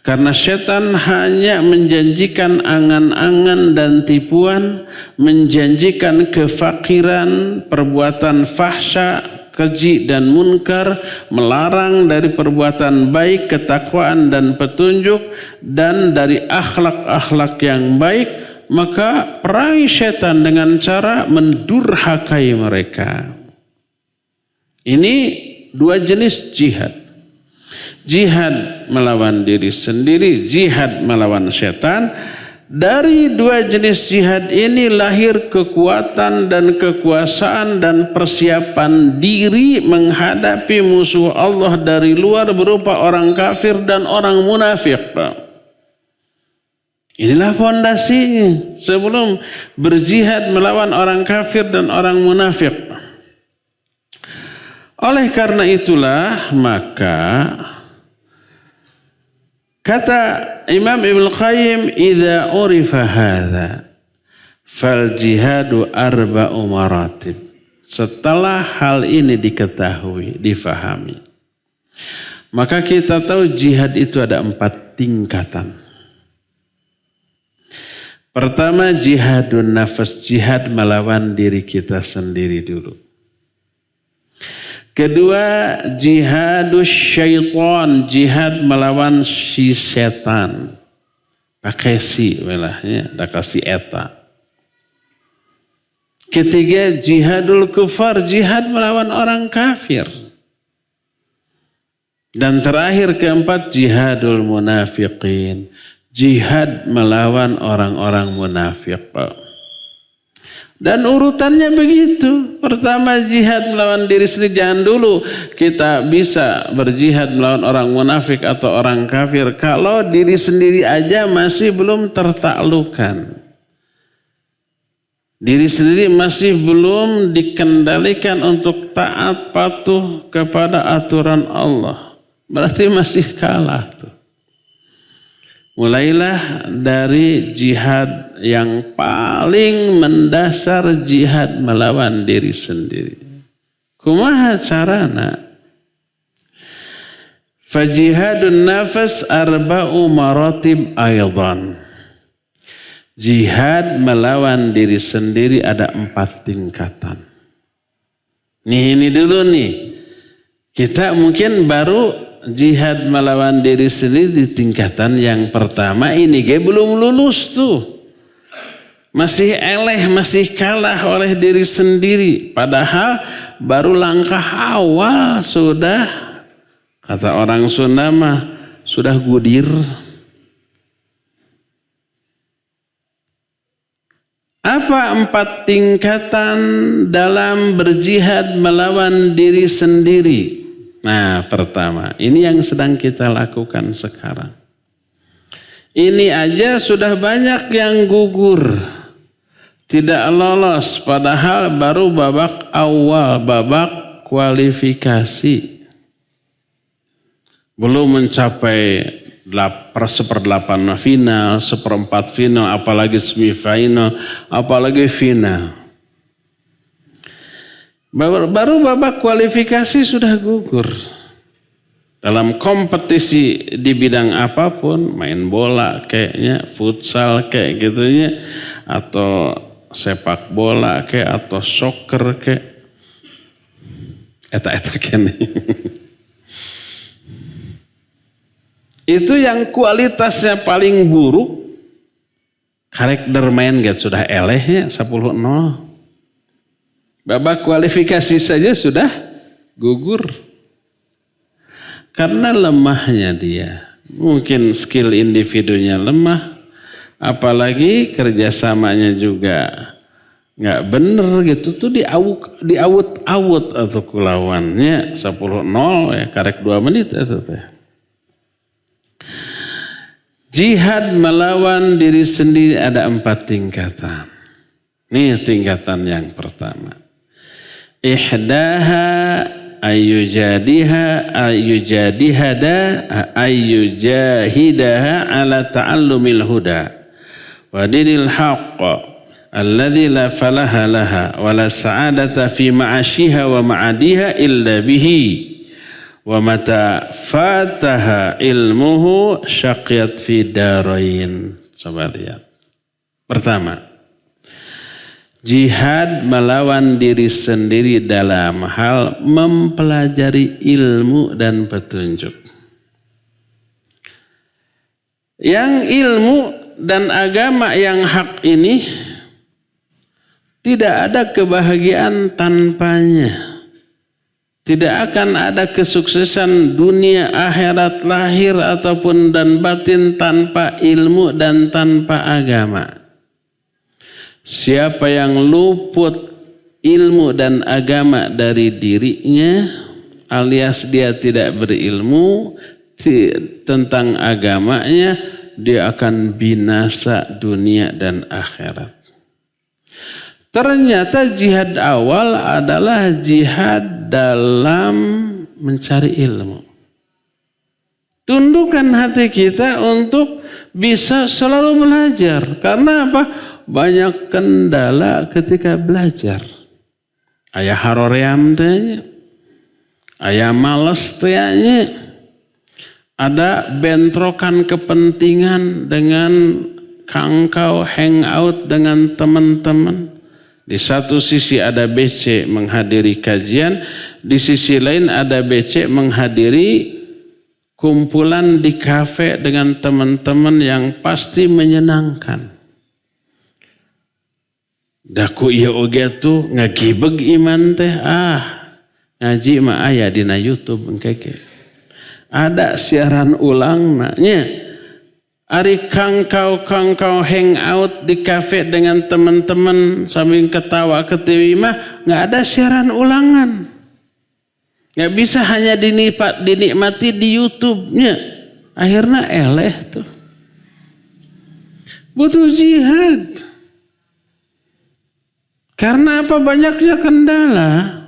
Karena setan hanya menjanjikan angan-angan dan tipuan, menjanjikan kefakiran, perbuatan fahsya, keji dan munkar, melarang dari perbuatan baik, ketakwaan dan petunjuk, dan dari akhlak-akhlak yang baik. Maka perangi setan dengan cara mendurhakai mereka. Ini dua jenis jihad. Jihad melawan diri sendiri, jihad melawan setan. Dari dua jenis jihad ini lahir kekuatan dan kekuasaan dan persiapan diri menghadapi musuh Allah dari luar berupa orang kafir dan orang munafik. Inilah fondasinya sebelum berjihad melawan orang kafir dan orang munafik. Oleh karena itulah maka kata Imam Ibnu Qayyim, idza urifa hadza fal jihadu arba'u maratib. Setelah hal ini diketahui, difahami, maka kita tahu jihad itu ada 4 tingkatan. Pertama, jihadun nafas, jihad melawan diri kita sendiri dulu. Kedua, jihadus syaitan, jihad melawan si setan. Pakai si, belahnya, ada kasih eta. Ketiga, jihadul kufar, jihad melawan orang kafir. Dan terakhir keempat, jihadul munafiqin, jihad melawan orang-orang munafik. Dan urutannya begitu. Pertama, jihad melawan diri sendiri. Jangan dulu kita bisa berjihad melawan orang munafik atau orang kafir kalau diri sendiri aja masih belum tertaklukkan. Diri sendiri masih belum dikendalikan untuk taat patuh kepada aturan Allah. Berarti masih kalah tuh. Mulailah dari jihad yang paling mendasar, jihad melawan diri sendiri. Kumaha carana? Fajihadun nafas arba'u maratib aydan. Jihad melawan diri sendiri ada 4 tingkatan. Ini dulu nih. Kita mungkin baru jihad melawan diri sendiri di tingkatan yang pertama ini, belum lulus tuh. Masih eleh, masih kalah oleh diri sendiri. Padahal baru langkah awal sudah, kata orang Sunda mah, sudah gudir. Apa 4 tingkatan dalam berjihad melawan diri sendiri? Nah, pertama, ini yang sedang kita lakukan sekarang. Ini aja sudah banyak yang gugur, tidak lolos, padahal baru babak awal, babak kualifikasi. Belum mencapai 1/8 final, 1/4 final, apalagi semifinal, apalagi final. Baru babak kualifikasi sudah gugur. Dalam kompetisi di bidang apapun, main bola kayaknya, futsal kayak gitunya, atau sepak bola kayak, atau soccer kayak, eta-eta kene. Itu yang kualitasnya paling buruk, karakter main gitu sudah elehnya 10-0. Babak kualifikasi saja sudah gugur. Karena lemahnya dia. Mungkin skill individunya lemah, apalagi kerjasamanya juga nggak bener gitu tuh, diawut-awut atau kulawannya 10-0 ya, karek 2 menit itu teh. Jihad melawan diri sendiri ada 4 tingkatan. Nih tingkatan yang pertama. Ihdaha ayyujahidaha ala ta'allumil huda wa dinil haqq alladhi la falaha laha wa la sa'adata fi ma'ashiha wa ma'adiha illa bihi wa mata fataha ilmuhu syaqiyat fi darain. Coba lihat. Pertama, jihad melawan diri sendiri dalam hal mempelajari ilmu dan petunjuk. Yang ilmu dan agama yang hak ini tidak ada kebahagiaan tanpanya. Tidak akan ada kesuksesan dunia, akhirat, lahir ataupun dan batin tanpa ilmu dan tanpa agama. Siapa yang luput ilmu dan agama dari dirinya, alias dia tidak berilmu tentang agamanya, dia akan binasa dunia dan akhirat. Ternyata jihad awal adalah jihad dalam mencari ilmu. Tundukkan hati kita untuk bisa selalu belajar. Karena apa? Banyak kendala ketika belajar. Aya haroream teh, aya males teh, ada bentrokan kepentingan dengan kangkau hangout dengan teman-teman. Di satu sisi ada BC menghadiri kajian, di sisi lain ada BC menghadiri kumpulan di kafe dengan teman-teman yang pasti menyenangkan. Daku iya oge tuh ngagibeg iman teh, ngaji mah aya dina YouTube engke. Ada siaran ulang nanya. Ari kangkau hangout di kafe dengan teman-teman sambil ketawa ketiwi mah nggak ada siaran ulangan. Nggak bisa hanya dinikmati di YouTube-nya. Akhirnya eleh tuh. Butuh jihad. Karena apa? Banyaknya kendala.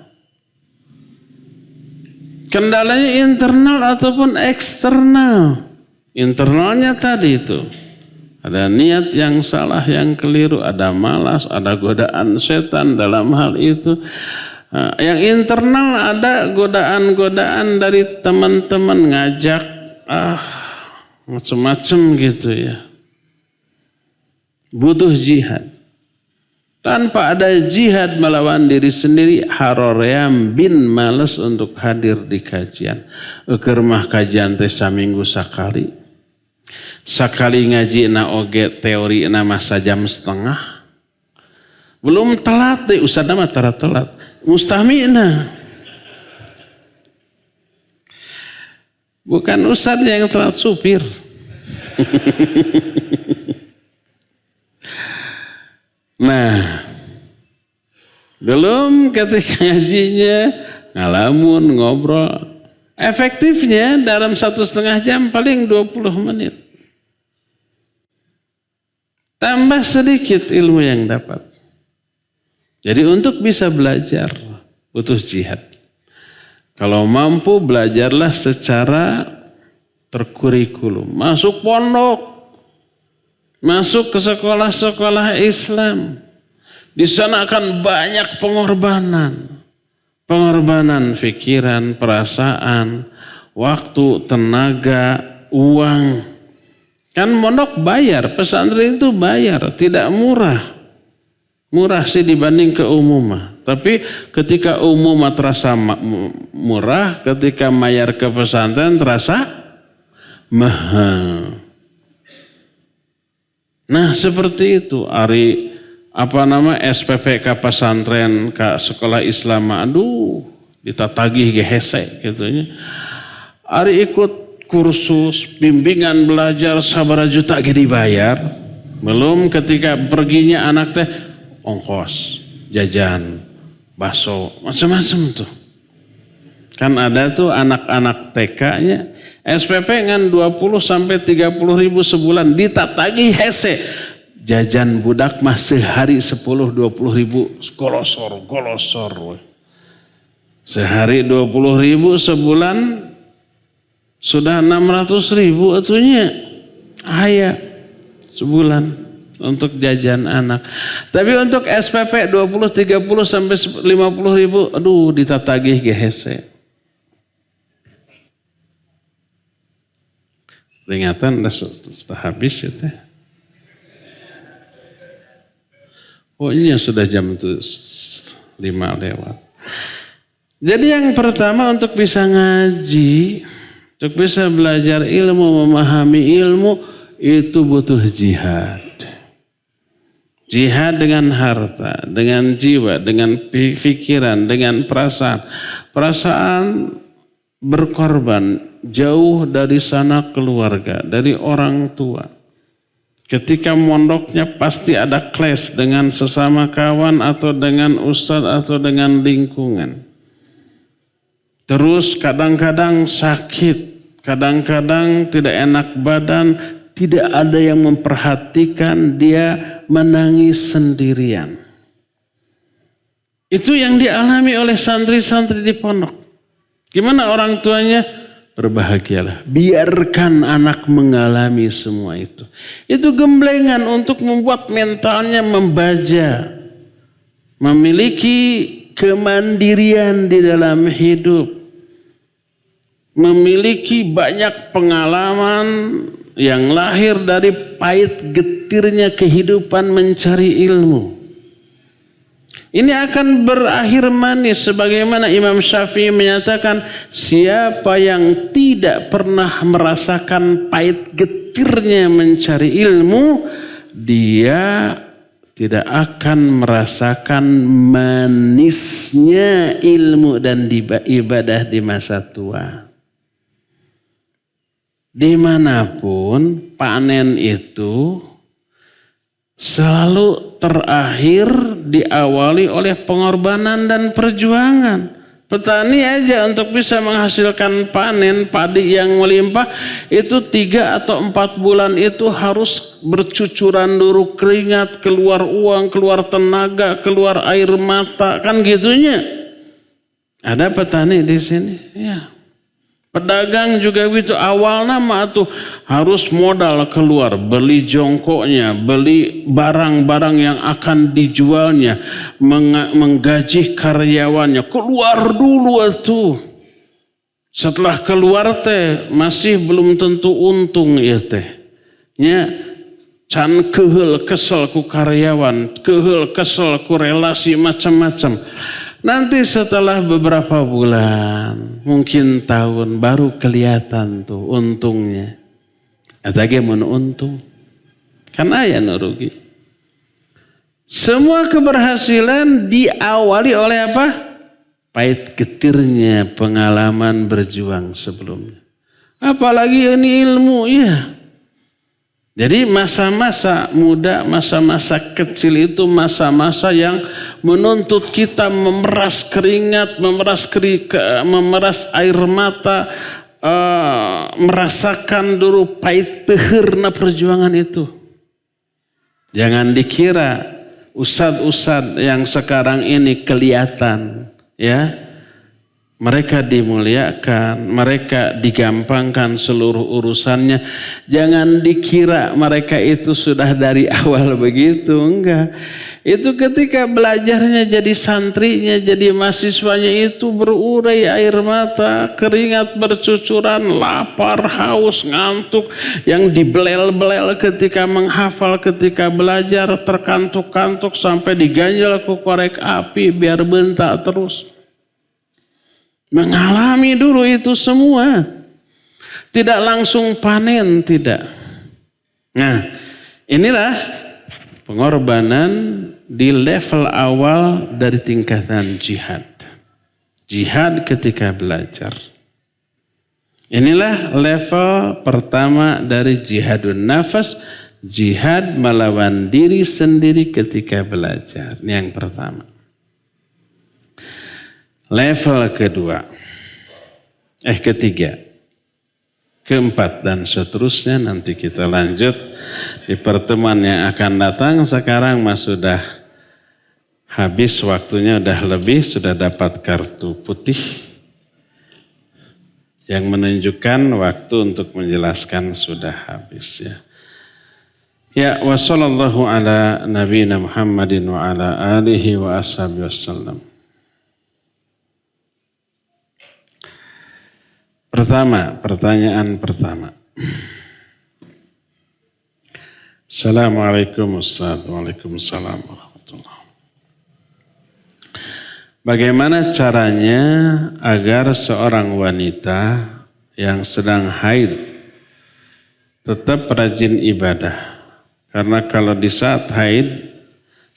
Kendalanya internal ataupun eksternal. Internalnya tadi itu. Ada niat yang salah, yang keliru. Ada malas, ada godaan setan dalam hal itu. Yang internal ada godaan-godaan dari teman-teman ngajak. Macam-macam gitu ya. Butuh jihad. Tanpa ada jihad melawan diri sendiri, haroream bin males untuk hadir di kajian. Keur mah kajian teh saminggu sakali. Sakali ngaji na oge teori na masa jam setengah. Belum telat deh, ustadna mah tara telat. Mustahmina. Bukan ustad yang telat, supir. Nah, belum ketika ngajinya ngalamun ngobrol. Efektifnya dalam 1,5 jam paling 20 menit. Tambah sedikit ilmu yang dapat. Jadi untuk bisa belajar butuh jihad. Kalau mampu belajarlah secara terkurikulum. Masuk pondok. Masuk ke sekolah-sekolah Islam. Di sana akan banyak pengorbanan. Pengorbanan pikiran, perasaan, waktu, tenaga, uang. Kan pondok bayar, pesantren itu bayar, tidak murah. Murah sih dibanding ke umum. Tapi ketika umum terasa murah, ketika bayar ke pesantren terasa mahal. Nah seperti itu, SPP ke pesantren ke sekolah Islam, aduh ditatagih gehese gitu ya. Ari ikut kursus, bimbingan belajar sabaraha juta ge dibayar. Belum ketika perginya anak teh ongkos, jajan, bakso, macam-macam tuh. Kan ada tuh anak-anak TK-nya SPP ngan 20 sampai 30 ribu sebulan ditatagi hese. Jajan budak mah sehari 10-20 ribu golosor. Sehari 20 ribu sebulan sudah 600 ribu atunya. Aya sebulan untuk jajan anak. Tapi untuk SPP 20, 30 sampai 50 ribu aduh ditatagih ge hese. Peringatan sudah habis ya teh. Oh ini sudah jam 5 lewat. Jadi yang pertama untuk bisa ngaji, untuk bisa belajar ilmu, memahami ilmu itu butuh jihad. Jihad dengan harta, dengan jiwa, dengan pikiran, dengan perasaan. Perasaan berkorban jauh dari sanak keluarga, dari orang tua. Ketika mondoknya pasti ada clash dengan sesama kawan atau dengan ustadz atau dengan lingkungan. Terus kadang-kadang sakit, kadang-kadang tidak enak badan, tidak ada yang memperhatikan, dia menangis sendirian. Itu yang dialami oleh santri-santri di pondok. Gimana orang tuanya? Berbahagialah. Biarkan anak mengalami semua itu. Itu gemblengan untuk membuat mentalnya membaja. Memiliki kemandirian di dalam hidup. Memiliki banyak pengalaman yang lahir dari pahit getirnya kehidupan mencari ilmu. Ini akan berakhir manis sebagaimana Imam Syafi'i menyatakan siapa yang tidak pernah merasakan pahit getirnya mencari ilmu, dia tidak akan merasakan manisnya ilmu dan ibadah di masa tua. Dimanapun panen itu selalu terakhir diawali oleh pengorbanan dan perjuangan. Petani aja untuk bisa menghasilkan panen padi yang melimpah itu 3 atau 4 bulan itu harus bercucuran dulu keringat, keluar uang, keluar tenaga, keluar air mata, kan gitunya. Ada petani di sini, ya. Pedagang juga begitu, awal nama tuh harus modal keluar, beli jongkoknya, beli barang-barang yang akan dijualnya, menggaji karyawannya, keluar dulu tuh. Setelah keluar teh masih belum tentu untung ya teh. Ya, can keheul kesel ku karyawan, keheul kesel ku relasi macam-macam. Nanti setelah beberapa bulan, mungkin tahun baru kelihatan tuh untungnya. Atau mun untung. Kan aya nu rugi. Semua keberhasilan diawali oleh apa? Pahit getirnya pengalaman berjuang sebelumnya. Apalagi ini ilmu ya. Jadi masa-masa muda, masa-masa kecil itu masa-masa yang menuntut kita memeras keringat, memeras air mata, merasakan dulu pahit peherna perjuangan itu. Jangan dikira ustadz-ustadz yang sekarang ini kelihatan, ya. Mereka dimuliakan, mereka digampangkan seluruh urusannya. Jangan dikira mereka itu sudah dari awal begitu, enggak. Itu ketika belajarnya jadi santrinya, jadi mahasiswanya itu berurai air mata, keringat bercucuran, lapar, haus, ngantuk. Yang dibelel-belel ketika menghafal, ketika belajar, terkantuk-kantuk sampai diganjal ke korek api biar bentak terus. Mengalami dulu itu semua. Tidak langsung panen, tidak. Nah, inilah pengorbanan di level awal dari tingkatan jihad. Jihad ketika belajar. Inilah level pertama dari jihadun nafas, jihad melawan diri sendiri ketika belajar. Ini yang pertama. Level ketiga, keempat dan seterusnya nanti kita lanjut di pertemuan yang akan datang. Sekarang mas sudah habis waktunya, udah lebih, sudah dapat kartu putih yang menunjukkan waktu untuk menjelaskan sudah habis ya. Ya, wa sallallahu ala nabiyina Muhammadin wa ala alihi wa ashabihi wasallam. Pertanyaan pertama. Assalamualaikum Ustaz. Waalaikumsalam warahmatullahi. Bagaimana caranya agar seorang wanita yang sedang haid tetap rajin ibadah? Karena kalau di saat haid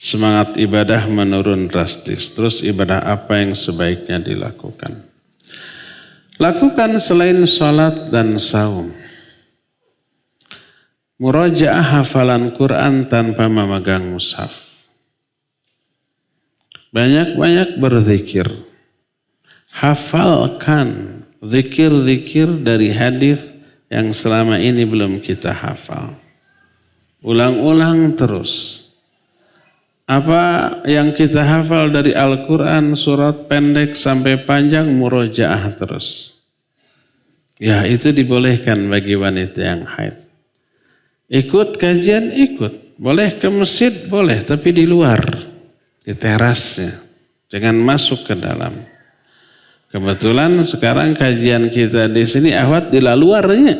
semangat ibadah menurun drastis. Terus ibadah apa yang sebaiknya dilakukan? Lakukan selain sholat dan saum. Murajaah hafalan Quran tanpa memegang mushaf. Banyak-banyak berzikir. Hafalkan zikir-zikir dari hadis yang selama ini belum kita hafal. Ulang-ulang terus. Apa yang kita hafal dari Al-Quran, surat pendek sampai panjang, murojaah terus. Ya, itu dibolehkan bagi wanita yang haid. Ikut kajian, ikut. Boleh ke masjid, boleh, tapi di luar. Di terasnya. Jangan masuk ke dalam. Kebetulan sekarang kajian kita di sini ahwat di luarnya.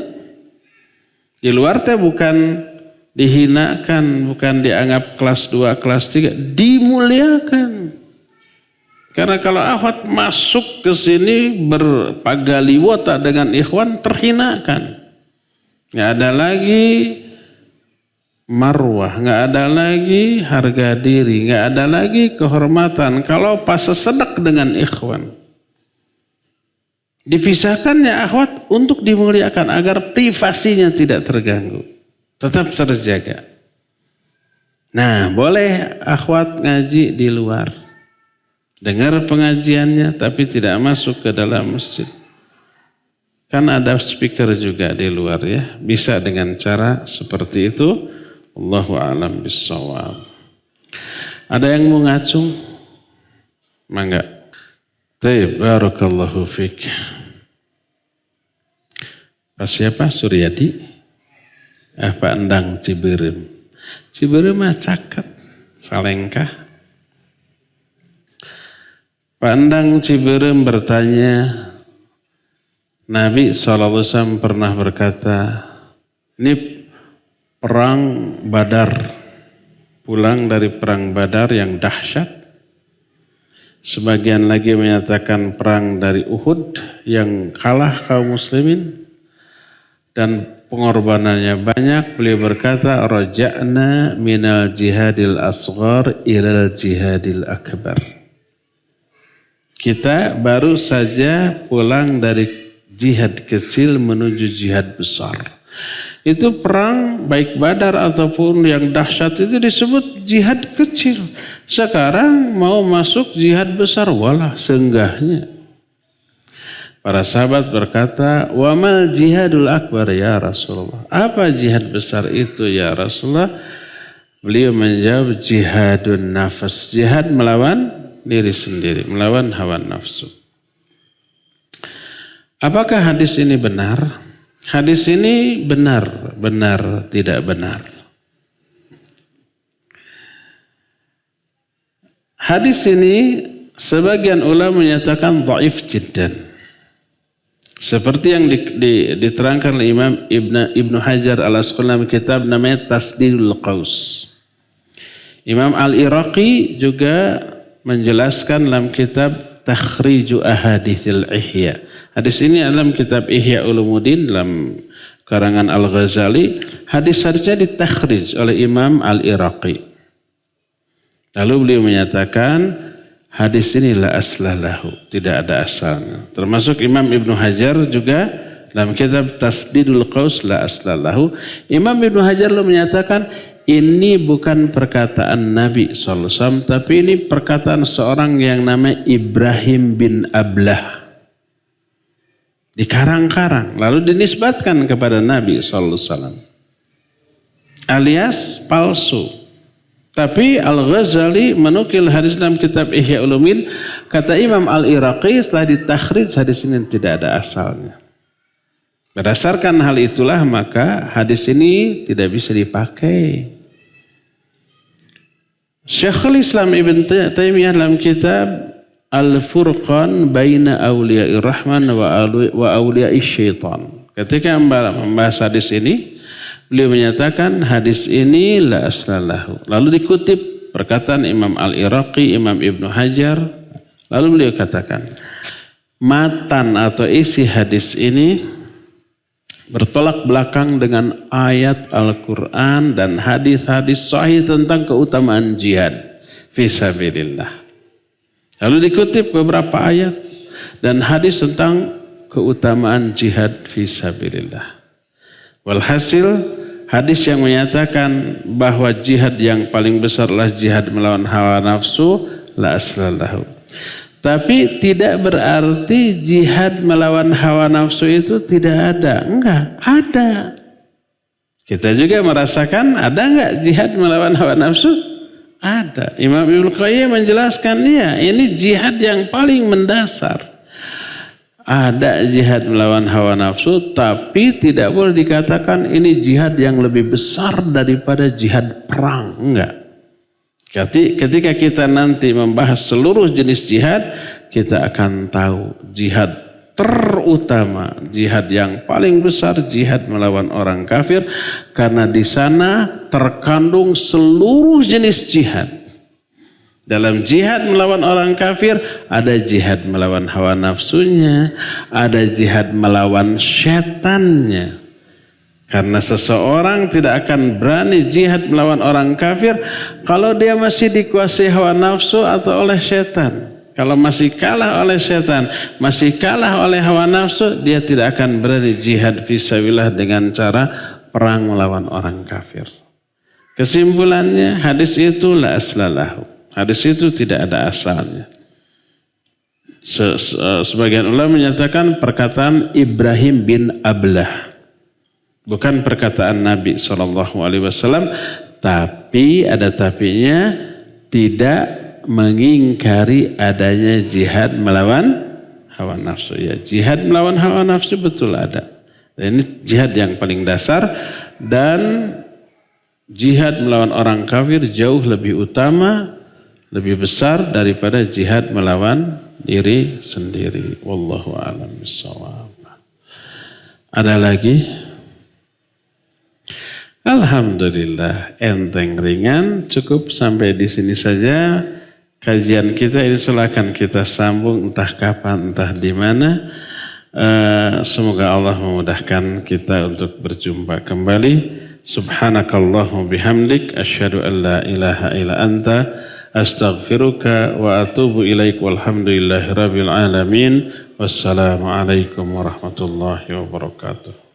Di luar teh bukan dihinakan, bukan dianggap kelas 2, kelas 3, dimuliakan. Karena kalau ahwat masuk ke sini berpagaliwota dengan ikhwan, terhinakan. Nggak ada lagi marwah, nggak ada lagi harga diri, nggak ada lagi kehormatan. Kalau pas sesedak dengan ikhwan, dipisahkannya akhwat untuk dimuliakan agar privasinya tidak terganggu, tetap terjaga. Nah, boleh akhwat ngaji di luar, dengar pengajiannya tapi tidak masuk ke dalam masjid. Kan ada speaker juga di luar ya, bisa dengan cara seperti itu. Allahu a'lam bissawab. Ada yang mau ngacung? Mangga. Taib, barakallahu fiik. Pak siapa? Suryadi? Pak Endang Ciberem. Ciberem mah caket. Salengkah? Pak Endang Ciberem bertanya, Nabi SAW pernah berkata, ini perang Badar, pulang dari perang Badar yang dahsyat. Sebagian lagi menyatakan perang dari Uhud yang kalah kaum muslimin dan pengorbanannya banyak. Beliau berkata, raja'na minal jihadil asghar ilal jihadil akbar. Kita baru saja pulang dari jihad kecil menuju jihad besar. Itu perang baik Badar ataupun yang dahsyat itu disebut jihad kecil. Sekarang mau masuk jihad besar, walah seenggahnya. Para sahabat berkata, wa mal jihadul akbar ya Rasulullah. Apa jihad besar itu ya Rasulullah? Beliau menjawab, jihadun nafas. Jihad melawan diri sendiri, melawan hawa nafsu. Apakah hadis ini benar? Hadis ini benar, tidak benar. Hadis ini sebagian ulama menyatakan dhaif jiddan. Seperti yang diterangkan oleh Imam Ibnu Hajar al-Asqalani kitab namanya Tasdidul Qaus. Imam Al-Iraqi juga menjelaskan dalam kitab Takhriju Ahadithil Ihya. Hadis ini dalam kitab Ihya Ulumuddin dalam karangan Al-Ghazali. Hadis-hadisnya ditakhrij oleh Imam Al-Iraqi. Lalu beliau menyatakan hadis ini la aslalahu, tidak ada asalnya. Termasuk Imam Ibnu Hajar juga Dalam kitab Tasdidul Qaus la aslalahu, Imam Ibnu Hajar menyatakan ini bukan perkataan Nabi SAW, tapi ini perkataan seorang yang namanya Ibrahim bin Ablah. Dikarang-karang, lalu dinisbatkan kepada Nabi SAW. Alias palsu. Tapi Al-Ghazali menukil hadis dalam kitab Ihya Ulumuddin, kata Imam Al-Iraqi setelah ditakhrij hadis ini tidak ada asalnya. Berdasarkan hal itulah maka hadis ini tidak bisa dipakai. Syekhul Islam Ibn Taimiyah dalam kitab Al-Furqan Baina Awliya'ir Rahman wa Awliya'ish Syaitan, ketika membahas hadis ini, beliau menyatakan hadis ini la aslalahu. Lalu dikutip perkataan Imam Al-Iraqi, Imam Ibnu Hajar. Lalu beliau katakan, matan atau isi hadis ini bertolak belakang dengan ayat Al-Quran dan hadis-hadis sahih tentang keutamaan jihad fisabilillah. Lalu dikutip beberapa ayat dan hadis tentang keutamaan jihad fisabilillah. Walhasil hadis yang menyatakan bahwa jihad yang paling besar adalah jihad melawan hawa nafsu la aslalahu. Tapi tidak berarti jihad melawan hawa nafsu itu tidak ada. Enggak, ada. Kita juga merasakan ada enggak jihad melawan hawa nafsu? Ada. Imam Ibnu Qayyim menjelaskan ini jihad yang paling mendasar. Ada jihad melawan hawa nafsu, tapi tidak boleh dikatakan ini jihad yang lebih besar daripada jihad perang. Enggak. Ketika kita nanti membahas seluruh jenis jihad, kita akan tahu jihad terutama, jihad yang paling besar, jihad melawan orang kafir, karena di sana terkandung seluruh jenis jihad. Dalam jihad melawan orang kafir, ada jihad melawan hawa nafsunya, ada jihad melawan setannya. Karena seseorang tidak akan berani jihad melawan orang kafir kalau dia masih dikuasai hawa nafsu atau oleh setan. Kalau masih kalah oleh setan, masih kalah oleh hawa nafsu, dia tidak akan berani jihad fisabilillah dengan cara perang melawan orang kafir. Kesimpulannya hadis itu la aslalahu. Hadis itu tidak ada asalnya. Sebagian ulama menyatakan perkataan Ibrahim bin Ablah. Bukan perkataan Nabi SAW, tapi ada tapinya, tidak mengingkari adanya jihad melawan hawa nafsu. Ya, jihad melawan hawa nafsu betul ada. Dan ini jihad yang paling dasar, dan jihad melawan orang kafir jauh lebih utama, lebih besar daripada jihad melawan diri sendiri. Wallahu a'lam bishawab. Ada lagi? Alhamdulillah, enteng ringan, cukup sampai di sini saja kajian kita ini. Silakan kita sambung entah kapan, entah di mana. Semoga Allah memudahkan kita untuk berjumpa kembali. Subhanakallahumma bihamdik, asyhadu an la ilaha illa anta, astaghfiruka wa atubu ilaik. Walhamdulillahirabbil alamin. Wassalamualaikum warahmatullahi wabarakatuh.